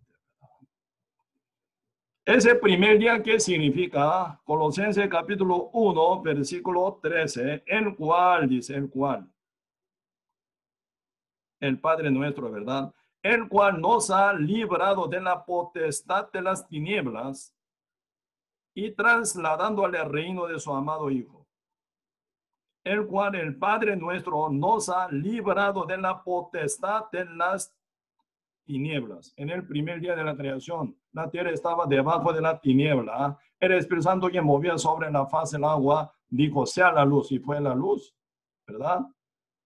Ese primer día, ¿qué significa? Colosenses capítulo 1, versículo 13, el cual, dice el cual, el Padre nuestro, ¿verdad? El cual nos ha librado de la potestad de las tinieblas y trasladando al reino de su amado Hijo. El cual el Padre nuestro nos ha librado de la potestad de las tinieblas. En el primer día de la creación, la tierra estaba debajo de la tiniebla. El Espíritu Santo que movía sobre la faz del agua dijo, sea la luz, y fue la luz, ¿verdad?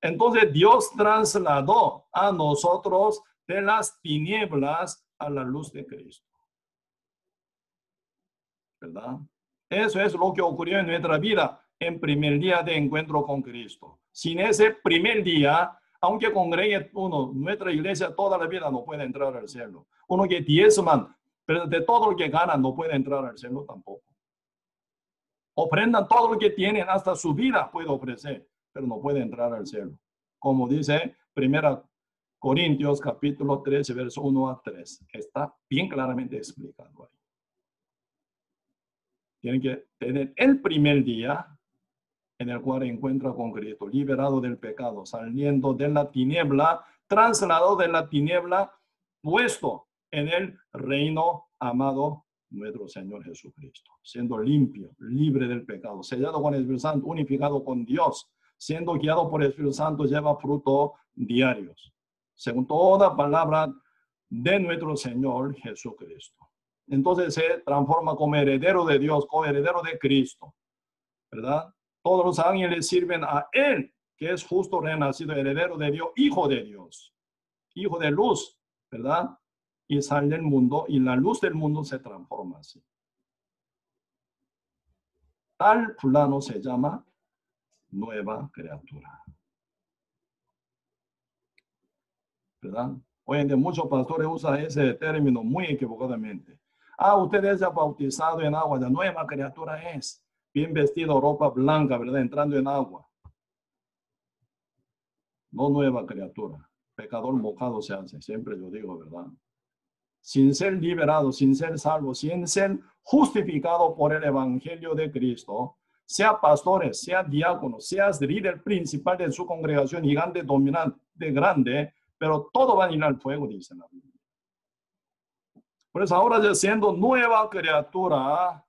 Entonces Dios trasladó a nosotros de las tinieblas a la luz de Cristo, ¿verdad? Eso es lo que ocurrió en nuestra vida en primer día de encuentro con Cristo. Sin ese primer día, aunque congregue uno, nuestra iglesia toda la vida no puede entrar al cielo. Uno que diezman, pero de todo lo que ganan no puede entrar al cielo tampoco. Ofrendan todo lo que tienen, hasta su vida puede ofrecer, pero no puede entrar al cielo. Como dice 1 Corintios capítulo 13, verso 1 a 3. Está bien claramente explicado ahí. Tienen que tener el primer día en el cual encuentra con Cristo, liberado del pecado, saliendo de la tiniebla, trasladado de la tiniebla, puesto en el reino amado nuestro Señor Jesucristo, siendo limpio, libre del pecado, sellado con el Espíritu Santo, unificado con Dios, siendo guiado por el Espíritu Santo, lleva fruto diarios, según toda palabra de nuestro Señor Jesucristo. Entonces se transforma como heredero de Dios, como heredero de Cristo, ¿verdad? Todos los ángeles sirven a Él, que es justo renacido, heredero de Dios, hijo de Dios, hijo de luz, ¿verdad? Y sale del mundo y la luz del mundo se transforma así. Tal fulano se llama nueva criatura, ¿verdad? Hoy en día muchos pastores usan ese término muy equivocadamente. Usted es ya bautizado en agua, la nueva criatura es, bien vestido, ropa blanca, ¿verdad? Entrando en agua. No nueva criatura. Pecador mojado se hace, siempre yo digo, ¿verdad? Sin ser liberado, sin ser salvo, sin ser justificado por el Evangelio de Cristo, sea pastores, sea diáconos, seas líder principal de su congregación, gigante, dominante, grande, pero todo va a ir al fuego, dice la Biblia. Por eso ahora ya siendo nueva criatura,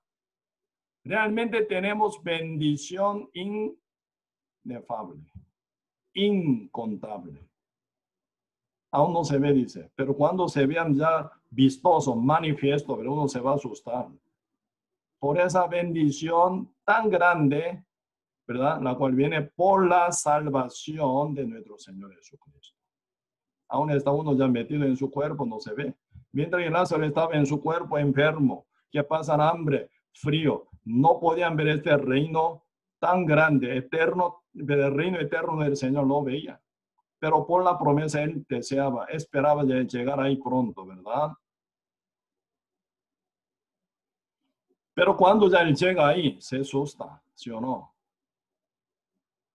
Realmente tenemos bendición inefable, incontable. Aún no se ve, dice, pero cuando se vean ya vistoso, manifiesto, pero uno se va a asustar. Por esa bendición tan grande, ¿verdad? La cual viene por la salvación de nuestro Señor Jesucristo. Aún está uno ya metido en su cuerpo, no se ve. Mientras que Lázaro estaba en su cuerpo enfermo, que pasan hambre, frío, no podían ver este reino tan grande, eterno, el reino eterno del Señor no veía. Pero por la promesa él deseaba, esperaba llegar ahí pronto, ¿verdad? Pero cuando ya él llega ahí, se asusta, ¿sí o no?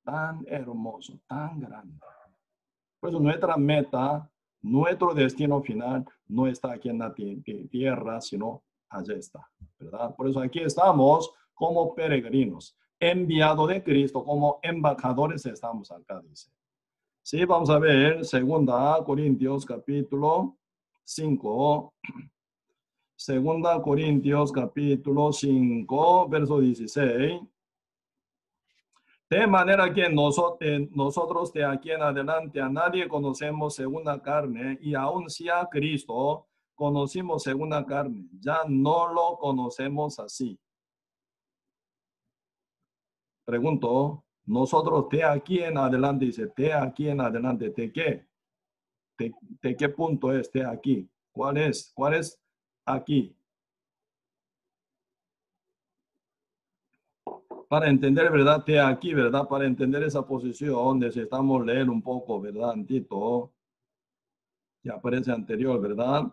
Tan hermoso, tan grande. Por eso nuestra meta, nuestro destino final no está aquí en la tierra, sino allá está, ¿verdad? Por eso aquí estamos como peregrinos, enviados de Cristo, como embajadores estamos acá, dice. Sí, vamos a ver 2 Corintios capítulo 5. 2 Corintios capítulo 5, verso 16. De manera que nosotros de aquí en adelante a nadie conocemos según la carne, y aun si a Cristo conocimos según la carne, ya no lo conocemos así. Pregunto, nosotros de aquí en adelante, dice, de aquí en adelante, ¿de qué? ¿De qué punto es de aquí? ¿Cuál es? ¿Cuál es aquí? Para entender, ¿verdad? De aquí, ¿verdad? Para entender esa posición, necesitamos leer un poco, ¿verdad? Antito, que aparece anterior, ¿verdad?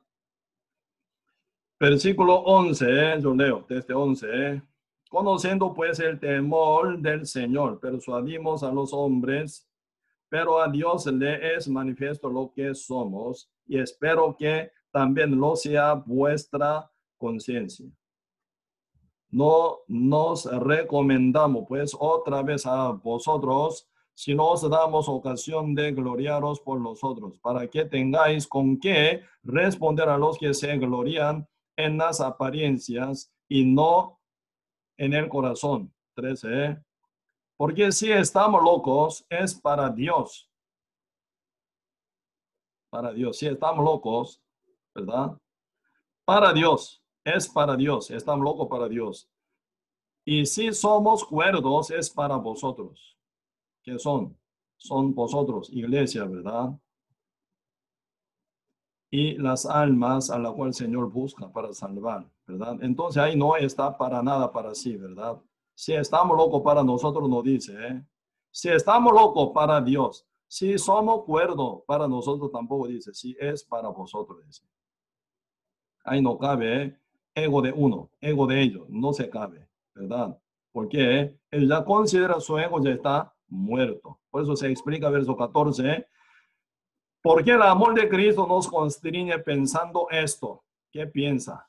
Versículo 11, yo leo desde 11. Conociendo pues el temor del Señor, persuadimos a los hombres, pero a Dios le es manifiesto lo que somos, y espero que también lo sea vuestra conciencia. No nos recomendamos pues otra vez a vosotros, si no os damos ocasión de gloriaros por nosotros, para que tengáis con qué responder a los que se glorian en las apariencias y no en el corazón. 13. Porque si estamos locos, es para Dios. Para Dios. Si estamos locos, ¿verdad? Para Dios. Es para Dios. Estamos locos para Dios. Y si somos cuerdos, es para vosotros. ¿Qué son? Son vosotros, iglesia, ¿verdad? Y las almas a la cual el Señor busca para salvar, ¿verdad? Entonces ahí no está para nada para sí, ¿verdad? Si estamos locos para nosotros, no dice, ¿eh? Si estamos locos para Dios, si somos cuerdos para nosotros, tampoco dice, si es para vosotros, dice. Ahí no cabe ego de uno, ego de ellos, no se cabe, ¿verdad? Porque él ya considera su ego ya está muerto. Por eso se explica verso 14, porque el amor de Cristo nos constriñe pensando esto. ¿Qué piensa?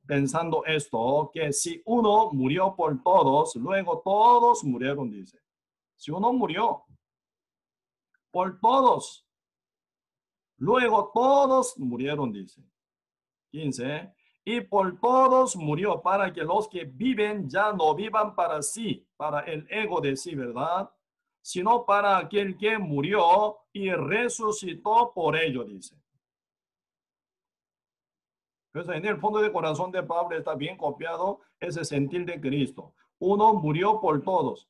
Pensando esto, que si uno murió por todos, luego todos murieron, dice. Si uno murió por todos, luego todos murieron, dice. 15. Y por todos murió para que los que viven ya no vivan para sí, para el ego de sí, ¿verdad? Sino para aquel que murió y resucitó por ello, dice. Entonces, en el fondo del corazón de Pablo está bien copiado ese sentir de Cristo. Uno murió por todos,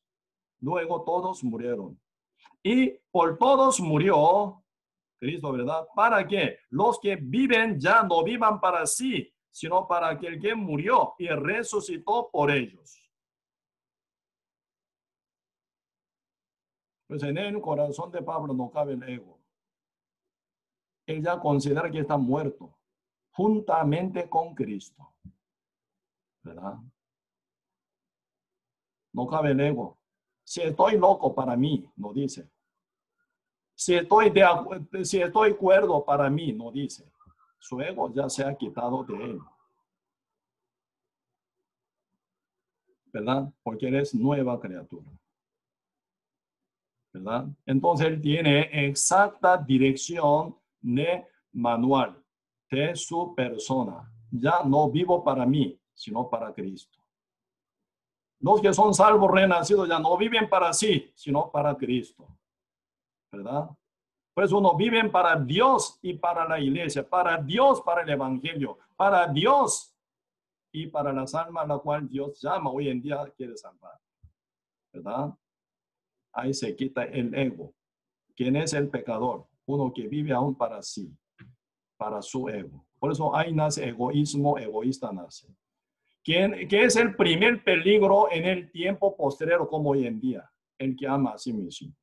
luego todos murieron. Y por todos murió Cristo, ¿verdad? ¿Para qué? Los que viven ya no vivan para sí, sino para aquel que murió y resucitó por ellos. Pues en el corazón de Pablo no cabe el ego. Él ya considera que está muerto, juntamente con Cristo, ¿verdad? No cabe el ego. Si estoy loco para mí, no dice. Si estoy cuerdo para mí, no dice. Su ego ya se ha quitado de él. ¿Verdad? Porque eres nueva criatura. ¿Verdad? Entonces él tiene exacta dirección de manual de su persona. Ya no vivo para mí, sino para Cristo. Los que son salvos, renacidos, ya no viven para sí, sino para Cristo. ¿Verdad? Pues uno vive para Dios y para la iglesia, para Dios, para el evangelio, para Dios y para las almas a la cual Dios llama hoy en día quiere salvar. ¿Verdad? Ahí se quita el ego. ¿Quién es el pecador? Uno que vive aún para sí, para su ego. Por eso ahí nace egoísmo, egoísta nace. ¿Qué es el primer peligro en el tiempo postrero como hoy en día? El que ama a sí mismo,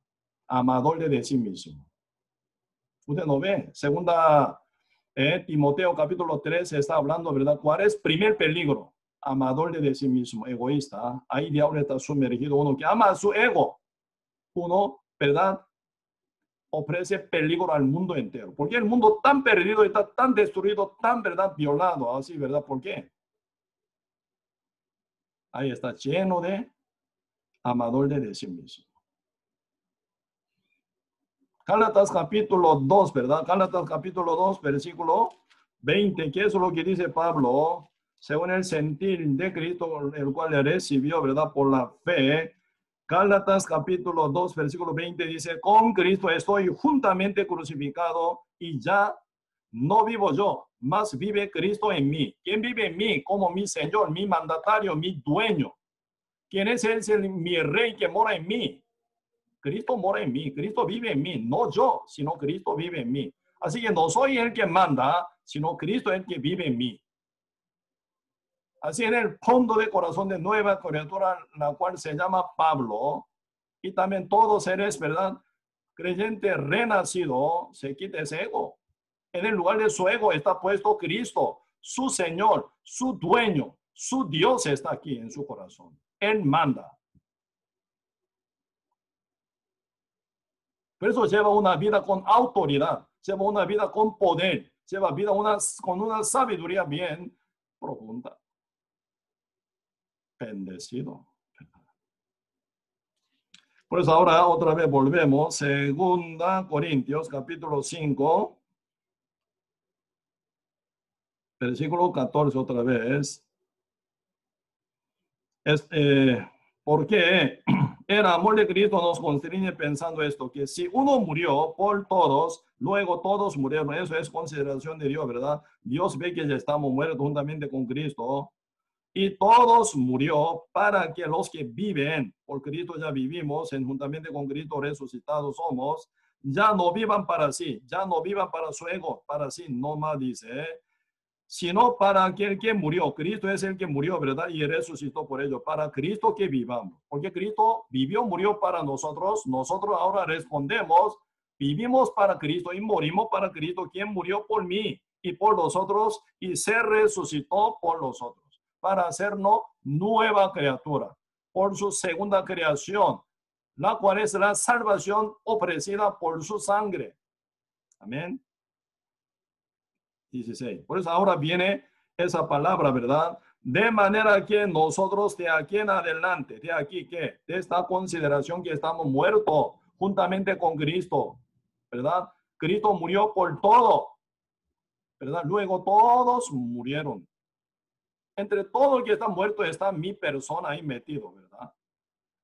amador de sí mismo. Usted no ve, segunda Timoteo capítulo 3 está hablando, ¿verdad? ¿Cuál es el primer peligro? Amador de sí mismo, egoísta. Ahí diablo está sumergido, uno que ama a su ego. Uno, ¿verdad? Ofrece peligro al mundo entero. ¿Por qué el mundo tan perdido, está tan destruido, tan, ¿verdad? Violado, así, ¿verdad? ¿Por qué? Ahí está lleno de amador de sí mismo. Gálatas capítulo 2, ¿verdad? Gálatas capítulo 2, versículo 20, que es lo que dice Pablo, según el sentir de Cristo, el cual le recibió, ¿verdad? Por la fe. Gálatas capítulo 2, versículo 20 dice, con Cristo estoy juntamente crucificado y ya no vivo yo, más vive Cristo en mí. ¿Quién vive en mí? Como mi Señor, mi mandatario, mi dueño. ¿Quién es mi rey que mora en mí? Cristo mora en mí, Cristo vive en mí, no yo, sino Cristo vive en mí. Así que no soy el que manda, sino Cristo es el que vive en mí. Así en el fondo de corazón de nueva criatura, la cual se llama Pablo, y también todos seres, ¿verdad? Creyente renacido, se quita ese ego. En el lugar de su ego está puesto Cristo, su Señor, su dueño, su Dios está aquí en su corazón. Él manda. Por eso lleva una vida con autoridad, lleva una vida con poder, lleva vida con una sabiduría bien profunda. Bendecido. Por eso ahora otra vez volvemos, 2 Corintios capítulo 5, versículo 14 otra vez. Porque el amor de Cristo nos constriñe pensando esto, que si uno murió por todos, luego todos murieron. Eso es consideración de Dios, ¿verdad? Dios ve que ya estamos muertos juntamente con Cristo. Y todos murió para que los que viven, por Cristo ya vivimos, juntamente con Cristo resucitados somos, ya no vivan para sí, ya no vivan para su ego, para sí, no más dice, sino para aquel que murió. Cristo es el que murió, ¿verdad? Y resucitó por ello, para Cristo que vivamos. Porque Cristo vivió, murió para nosotros. Nosotros ahora respondemos, vivimos para Cristo y morimos para Cristo, quien murió por mí y por nosotros y se resucitó por nosotros, para hacernos nueva criatura, por su segunda creación, la cual es la salvación ofrecida por su sangre. Amén. 16. Por eso ahora viene esa palabra, ¿verdad? De manera que nosotros de aquí en adelante, de aquí que, de esta consideración que estamos muertos juntamente con Cristo, ¿verdad? Cristo murió por todo, ¿verdad? Luego todos murieron. Entre todo el que está muerto está mi persona ahí metido, ¿verdad?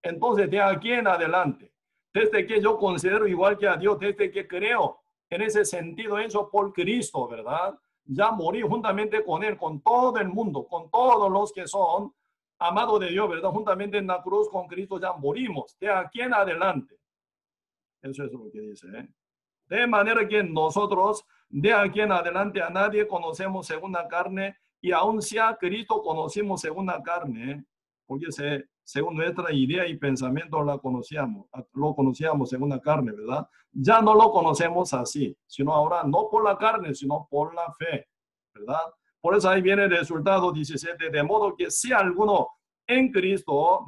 Entonces, de aquí en adelante, desde que yo considero igual que a Dios, desde que creo en ese sentido eso por Cristo, ¿verdad? Ya morí juntamente con Él, con todo el mundo, con todos los que son amados de Dios, ¿verdad? Juntamente en la cruz con Cristo ya morimos, de aquí en adelante. Eso es lo que dice, ¿eh? De manera que nosotros, de aquí en adelante, a nadie conocemos según la carne, y aun si a Cristo conocimos según la carne, ¿eh? Porque según nuestra idea y pensamiento lo conocíamos según la carne, ¿verdad? Ya no lo conocemos así, sino ahora no por la carne, sino por la fe, ¿verdad? Por eso ahí viene el resultado 17, de modo que si alguno en Cristo,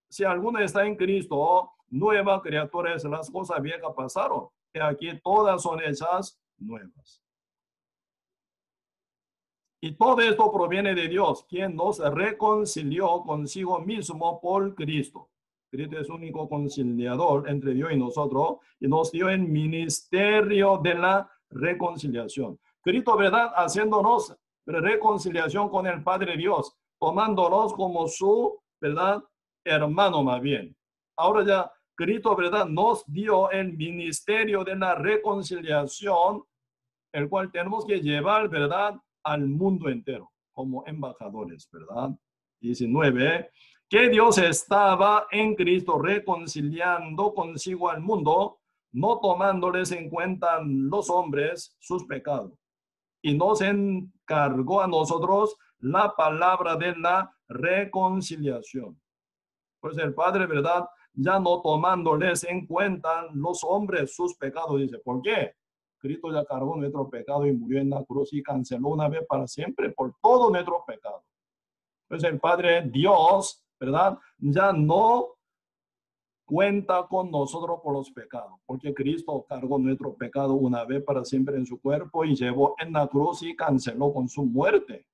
si alguno está en Cristo, nueva criatura es, las cosas viejas pasaron, y aquí todas son hechas nuevas. Y todo esto proviene de Dios, quien nos reconcilió consigo mismo por Cristo. Cristo es único conciliador entre Dios y nosotros, y nos dio el ministerio de la reconciliación. Cristo, ¿verdad? Haciéndonos reconciliación con el Padre Dios, tomándonos como su, ¿verdad?, hermano más bien. Ahora ya Cristo, ¿verdad?, nos dio el ministerio de la reconciliación, el cual tenemos que llevar, ¿verdad?, al mundo entero como embajadores, ¿verdad? 19. Que Dios estaba en Cristo reconciliando consigo al mundo, no tomándoles en cuenta los hombres sus pecados. Y nos encargó a nosotros la palabra de la reconciliación. Pues el Padre, ¿verdad?, ya no tomándoles en cuenta los hombres sus pecados, dice. ¿Por qué? Cristo ya cargó nuestro pecado y murió en la cruz y canceló una vez para siempre por todo nuestro pecado. Pues el Padre Dios, ¿verdad?, ya no cuenta con nosotros por los pecados, porque Cristo cargó nuestro pecado una vez para siempre en su cuerpo y llevó en la cruz y canceló con su muerte.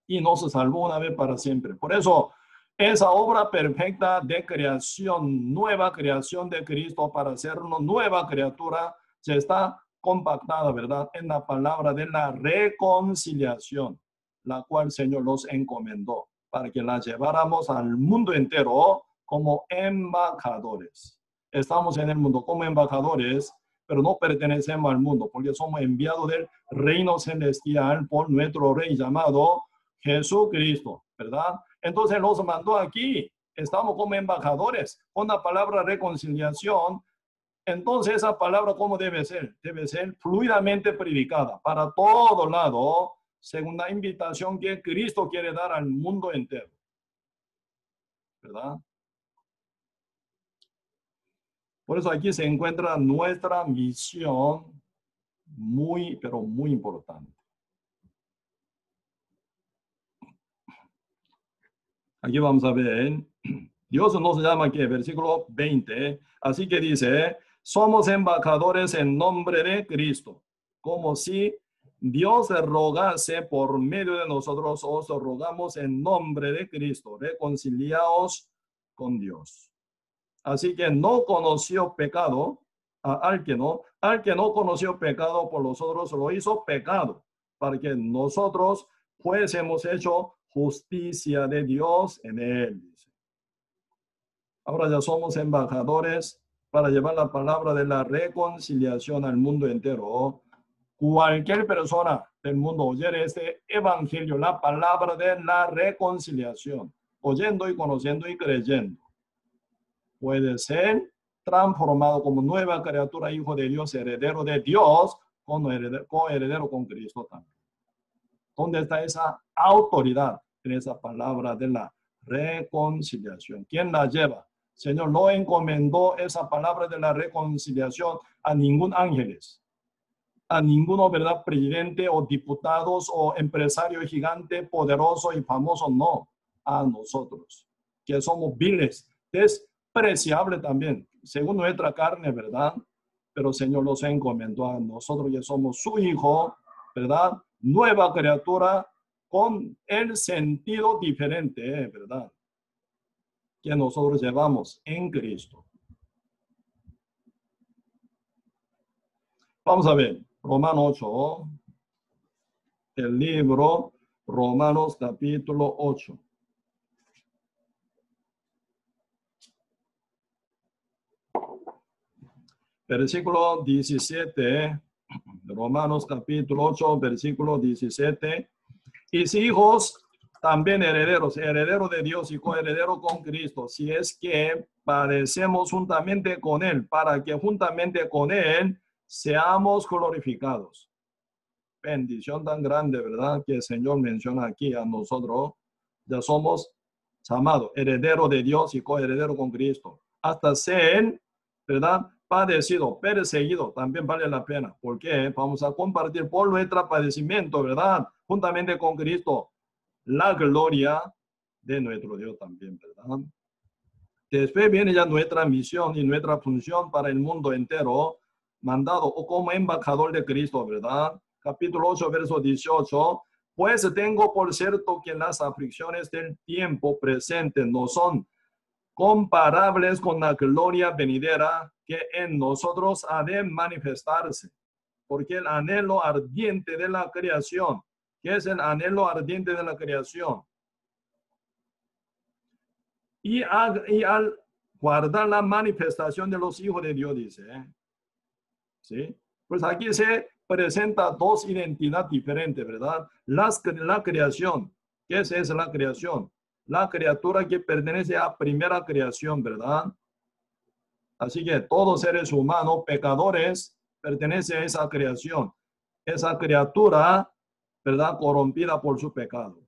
Y nos salvó una vez para siempre. Por eso, esa obra perfecta de creación, nueva creación de Cristo para hacernos nueva criatura, se está compactada, ¿verdad?, en la palabra de la reconciliación, la cual el Señor nos encomendó para que la lleváramos al mundo entero como embajadores. Estamos en el mundo como embajadores, pero no pertenecemos al mundo, porque somos enviados del reino celestial por nuestro Rey llamado Jesucristo, ¿verdad? Entonces los mandó aquí. Estamos como embajadores con la palabra reconciliación. Entonces esa palabra, ¿cómo debe ser? Debe ser fluidamente predicada para todo lado, según la invitación que Cristo quiere dar al mundo entero, ¿verdad? Por eso aquí se encuentra nuestra misión muy, pero muy importante. Aquí vamos a ver, Dios nos llama aquí, versículo 20, así que dice, somos embajadores en nombre de Cristo, como si Dios rogase por medio de nosotros, os rogamos en nombre de Cristo, reconciliaos con Dios. Así que no conoció pecado, al que no conoció pecado por nosotros lo hizo pecado, para que nosotros fuésemos hecho justicia de Dios en él. Dice. Ahora ya somos embajadores para llevar la palabra de la reconciliación al mundo entero. Cualquier persona del mundo oyere este evangelio, la palabra de la reconciliación, oyendo y conociendo y creyendo, puede ser transformado como nueva criatura, hijo de Dios, heredero de Dios, coheredero con Cristo también. ¿Dónde está esa autoridad en esa palabra de la reconciliación? ¿Quién la lleva? Señor no encomendó esa palabra de la reconciliación a ningún ángeles, a ninguno, ¿verdad?, presidente o diputados o empresario gigante, poderoso y famoso, no, a nosotros, que somos viles, despreciables también, según nuestra carne, ¿verdad? Pero el Señor los encomendó a nosotros, que somos su hijo, ¿verdad? Nueva criatura con el sentido diferente, ¿verdad?, que nosotros llevamos en Cristo. Vamos a ver, Romanos 8, el libro Romanos capítulo 8. Versículo 17, Romanos capítulo 8, versículo 17. Y si hijos, también herederos, herederos de Dios y coherederos con Cristo, si es que padecemos juntamente con Él, para que juntamente con Él seamos glorificados. Bendición tan grande, ¿verdad?, que el Señor menciona aquí a nosotros. Ya somos llamados herederos de Dios y coherederos con Cristo. Hasta ser, ¿verdad?, padecido, perseguido, también vale la pena. Porque vamos a compartir por nuestro padecimiento, ¿verdad?, juntamente con Cristo, la gloria de nuestro Dios también, ¿verdad? Después viene ya nuestra misión y nuestra función para el mundo entero, mandado o como embajador de Cristo, ¿verdad? Capítulo 8, verso 18. Pues tengo por cierto que las aflicciones del tiempo presente no son comparables con la gloria venidera que en nosotros ha de manifestarse. Porque el anhelo ardiente de la creación ¿Qué es el anhelo ardiente de la creación? Y al guardar la manifestación de los hijos de Dios, dice. ¿Sí? Pues aquí se presenta dos identidades diferentes, ¿verdad? La creación. ¿Qué es la creación? La criatura que pertenece a primera creación, ¿verdad? Así que todos seres humanos, pecadores, pertenecen a esa creación. Esa criatura, ¿verdad? Corrompida por su pecado.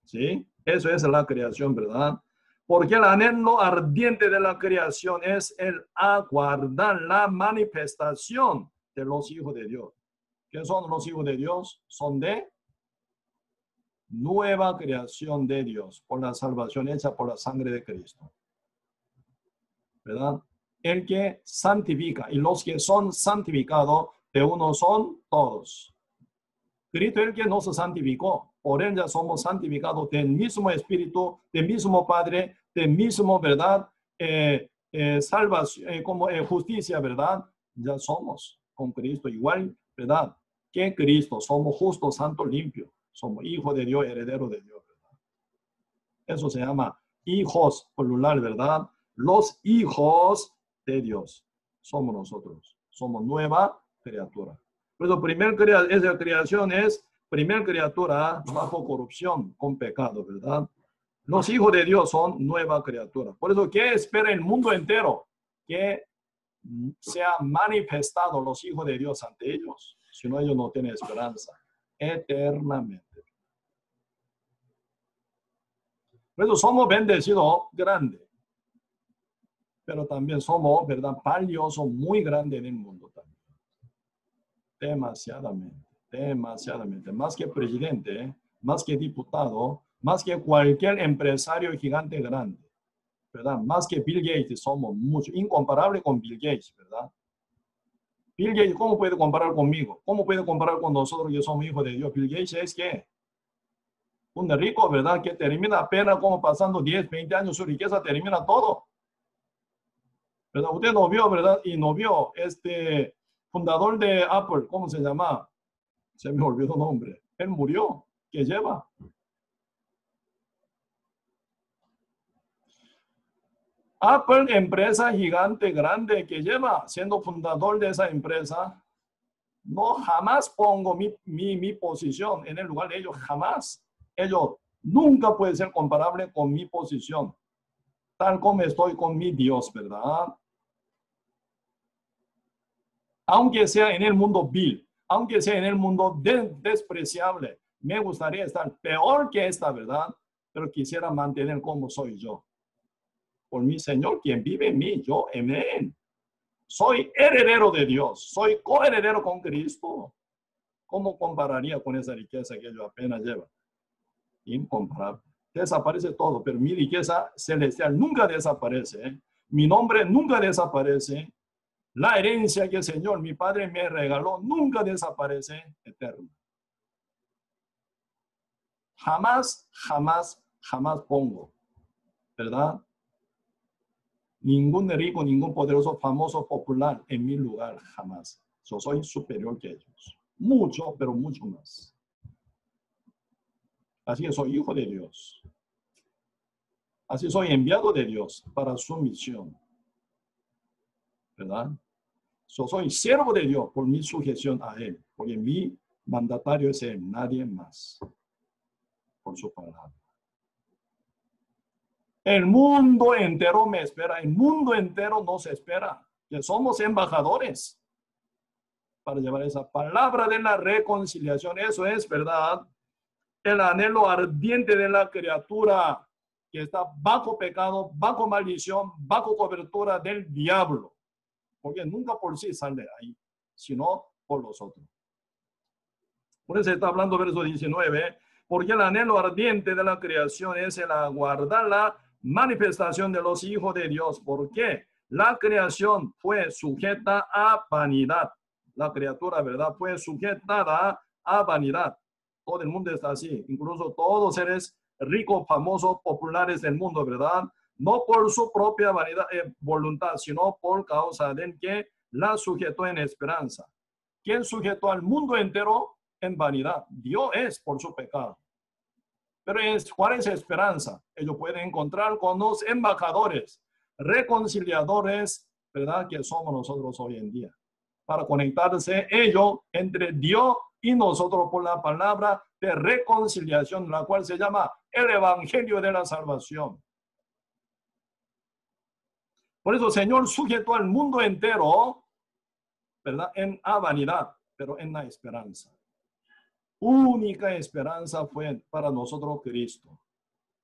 ¿Sí? Eso es la creación, ¿verdad? Porque el anhelo ardiente de la creación es el aguardar la manifestación de los hijos de Dios. ¿Qué son los hijos de Dios? Son de nueva creación de Dios por la salvación hecha por la sangre de Cristo. ¿Verdad? El que santifica, y los que son santificados de uno son todos. Cristo es el que nos santificó. Por él ya somos santificados del mismo Espíritu, del mismo Padre, del mismo, ¿verdad? Salvación, como justicia, ¿verdad? Ya somos con Cristo igual, ¿verdad? Que Cristo, somos justos, santos, limpios. Somos hijos de Dios, herederos de Dios, ¿verdad? Eso se llama hijos, plural, ¿verdad? Los hijos de Dios somos nosotros. Somos nueva criatura. Por eso, esa creación es primera criatura bajo corrupción, con pecado, ¿verdad? Los hijos de Dios son nueva criatura. Por eso, ¿qué espera el mundo entero? Que sea manifestado los hijos de Dios ante ellos. Si no, ellos no tienen esperanza eternamente. Por eso somos bendecidos grandes. Pero también somos, ¿verdad? Valiosos muy grandes en el mundo también. Demasiadamente. Más que presidente, más que diputado, más que cualquier empresario gigante grande, ¿verdad? Más que Bill Gates somos mucho, incomparable con Bill Gates, ¿verdad? Bill Gates, ¿cómo puede comparar conmigo? ¿Cómo puede comparar con nosotros que somos hijos de Dios? Bill Gates es que un rico, ¿verdad? Que termina apenas como pasando 10, 20 años, su riqueza termina todo. ¿Verdad? Usted no vio, ¿verdad? Y no vio fundador de Apple, ¿cómo se llama? Se me olvidó el nombre. Él murió. ¿Qué lleva? Apple, empresa gigante, grande, que lleva siendo fundador de esa empresa. No, jamás pongo mi posición en el lugar de ellos, jamás. Ellos nunca pueden ser comparables con mi posición, tal como estoy con mi Dios, ¿verdad? Aunque sea en el mundo vil, aunque sea en el mundo despreciable, me gustaría estar peor que esta, ¿verdad? Pero quisiera mantener como soy yo. Por mi Señor, quien vive en mí, yo en Él. Soy heredero de Dios, soy coheredero con Cristo. ¿Cómo compararía con esa riqueza que yo apenas llevo? Incomparable. Desaparece todo, pero mi riqueza celestial nunca desaparece. ¿Eh? Mi nombre nunca desaparece. La herencia que el Señor, mi Padre, me regaló, nunca desaparece, eterno. Jamás pongo, ¿verdad? Ningún rico, ningún poderoso, famoso, popular en mi lugar, jamás. Yo soy superior que ellos. Mucho, pero mucho más. Así que soy hijo de Dios. Así soy enviado de Dios para su misión. ¿Verdad? Yo soy siervo de Dios por mi sujeción a Él, porque mi mandatario es Él, nadie más, por su palabra. El mundo entero me espera, el mundo entero nos espera, que somos embajadores para llevar esa palabra de la reconciliación. Eso es, ¿verdad? El anhelo ardiente de la criatura que está bajo pecado, bajo maldición, bajo cobertura del diablo. Porque nunca por sí sale ahí, sino por los otros. Por eso está hablando verso 19, porque el anhelo ardiente de la creación es el aguardar la manifestación de los hijos de Dios. Porque la creación fue sujeta a vanidad. La criatura, ¿verdad? Fue sujetada a vanidad. Todo el mundo está así, incluso todos seres ricos, famosos, populares del mundo, ¿verdad? No por su propia voluntad, sino por causa del que la sujetó en esperanza. ¿Quién sujetó al mundo entero? en vanidad. Dios es por su pecado. Pero ¿cuál es la esperanza? Ellos pueden encontrar con los embajadores, reconciliadores, ¿verdad? Que somos nosotros hoy en día. Para conectarse ellos entre Dios y nosotros por la palabra de reconciliación, la cual se llama el Evangelio de la Salvación. Por eso el Señor sujetó al mundo entero, ¿verdad? En vanidad, pero en la esperanza. Única esperanza fue para nosotros Cristo.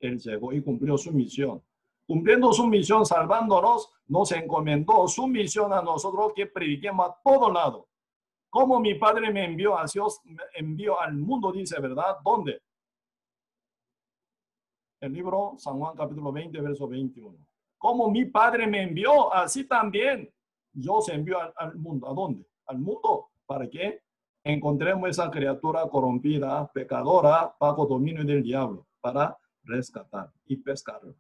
Él llegó y cumplió su misión. Cumpliendo su misión, salvándonos, nos encomendó su misión a nosotros que prediquemos a todo lado. Como mi Padre me envió, así os envió al mundo, dice, ¿verdad? ¿Dónde? El libro San Juan capítulo 20, verso 21. Como mi Padre me envió, así también yo os envío al mundo. ¿A dónde? Al mundo. ¿Para qué? Encontremos esa criatura corrompida, pecadora, bajo dominio del diablo, para rescatar y pescarlo.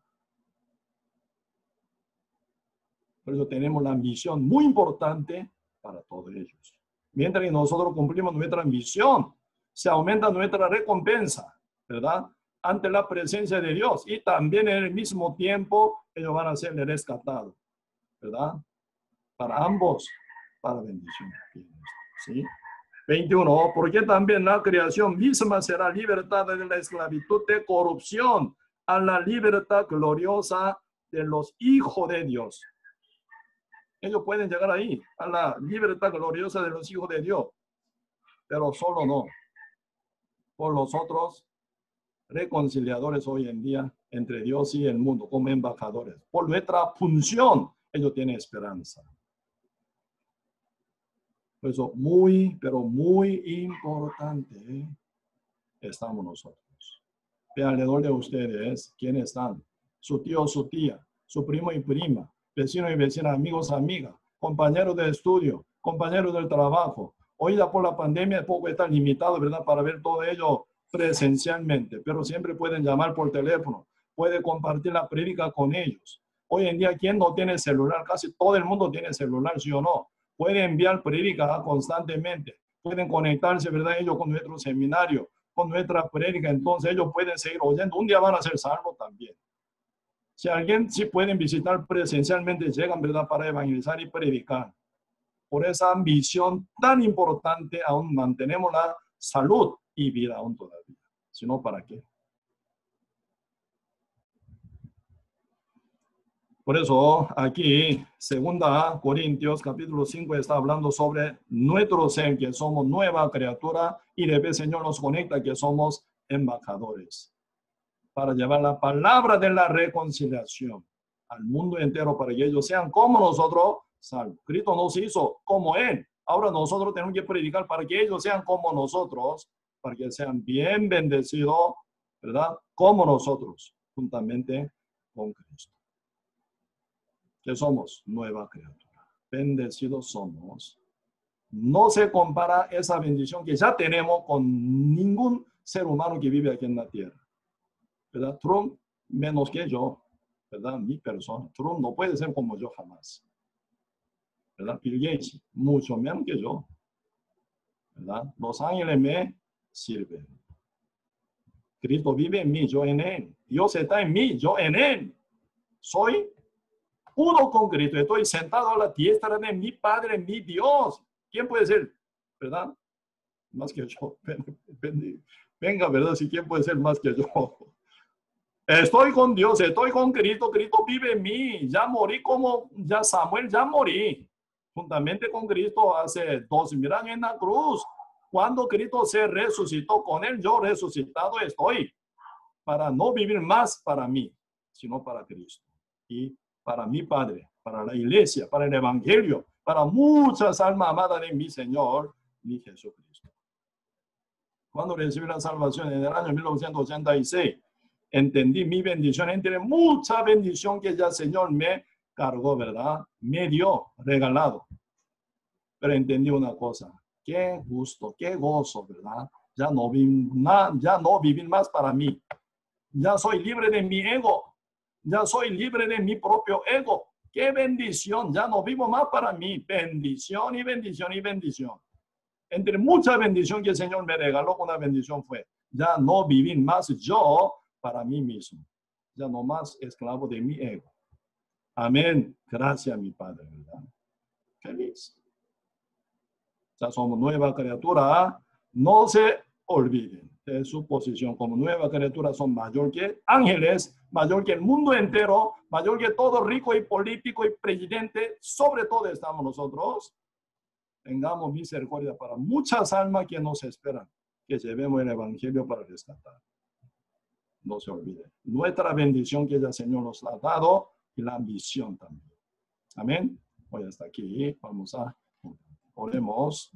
Por eso tenemos la misión muy importante para todos ellos. Mientras que nosotros cumplimos nuestra misión, se aumenta nuestra recompensa, ¿verdad? Ante la presencia de Dios. Y también en el mismo tiempo, ellos van a ser rescatados, ¿verdad? Para ambos, para bendición. ¿Sí? 21. Porque también la creación misma será libertada de la esclavitud de corrupción a la libertad gloriosa de los hijos de Dios. Ellos pueden llegar ahí, a la libertad gloriosa de los hijos de Dios, pero solo no por los otros reconciliadores hoy en día entre Dios y el mundo, como embajadores. Por nuestra función, ellos tienen esperanza. Por eso, muy, pero muy importante, estamos nosotros. De alrededor de ustedes, ¿quiénes están? Su tío, su tía, su primo y prima, vecino y vecina, amigos, amigas, compañeros de estudio, compañeros del trabajo. Hoy ya por la pandemia poco está limitado, ¿verdad? Para ver todo ello presencialmente, pero siempre pueden llamar por teléfono, puede compartir la prédica con ellos. Hoy en día, ¿quién no tiene celular? Casi todo el mundo tiene celular, ¿sí o no? Pueden enviar prédica constantemente, pueden conectarse, ¿verdad? Ellos con nuestro seminario, con nuestra prédica, entonces ellos pueden seguir oyendo. Un día van a ser salvos también. Si alguien sí pueden visitar presencialmente, llegan, ¿verdad? Para evangelizar y predicar. Por esa ambición tan importante, aún mantenemos la salud y vida aún todavía. Si no, ¿para qué? Por eso aquí, 2 Corintios capítulo 5 está hablando sobre nuestro ser, que somos nueva criatura, y de vez el Señor nos conecta que somos embajadores para llevar la palabra de la reconciliación al mundo entero para que ellos sean como nosotros salvos. Cristo nos hizo como Él. Ahora nosotros tenemos que predicar para que ellos sean como nosotros, para que sean bien bendecidos, ¿verdad? Como nosotros, juntamente con Cristo. Que somos nueva criatura. Bendecidos somos. No se compara esa bendición que ya tenemos con ningún ser humano que vive aquí en la tierra. ¿Verdad? Trump menos que yo, ¿verdad? Mi persona. Trump no puede ser como yo jamás. ¿Verdad? Bill Gates, mucho menos que yo. ¿Verdad? Los ángeles me sirven. Cristo vive en mí, yo en Él. Dios está en mí, yo en Él. Soy uno con Cristo. Estoy sentado a la diestra de mi Padre, mi Dios. ¿Quién puede ser? ¿Verdad? Más que yo. Venga, ¿verdad? Si quién puede ser más que yo. Estoy con Dios, estoy con Cristo. Cristo vive en mí. Ya morí como ya Samuel, ya morí. Juntamente con Cristo hace 2000 años en la cruz. Cuando Cristo se resucitó con Él, yo resucitado estoy. Para no vivir más para mí, sino para Cristo. Y para mi Padre, para la iglesia, para el Evangelio, para muchas almas amadas de mi Señor, mi Jesucristo. Cuando recibí la salvación en el año 1986, entendí mi bendición, entre mucha bendición que ya el Señor me cargó, ¿verdad? Me dio, regalado. Pero entendí una cosa, qué gusto, qué gozo, ¿verdad? Ya no vivir más para mí. Ya soy libre de mi ego. Ya soy libre de mi propio ego. ¡Qué bendición! Ya no vivo más para mí. Bendición y bendición y bendición. Entre mucha bendición que el Señor me regaló, una bendición fue, ya no vivir más yo para mí mismo. Ya no más esclavo de mi ego. Amén. Gracias, mi Padre, ¿verdad? Feliz. Ya somos nueva criatura. No se olviden de su posición como nueva criatura. Son mayor que ángeles, mayor que el mundo entero, mayor que todo rico y político y presidente. Sobre todo estamos nosotros. Tengamos misericordia para muchas almas que nos esperan, que llevemos el evangelio para rescatar. No se olvide. Nuestra bendición que el Señor nos ha dado y la misión también. Amén. Hoy hasta aquí. Vamos a oremos.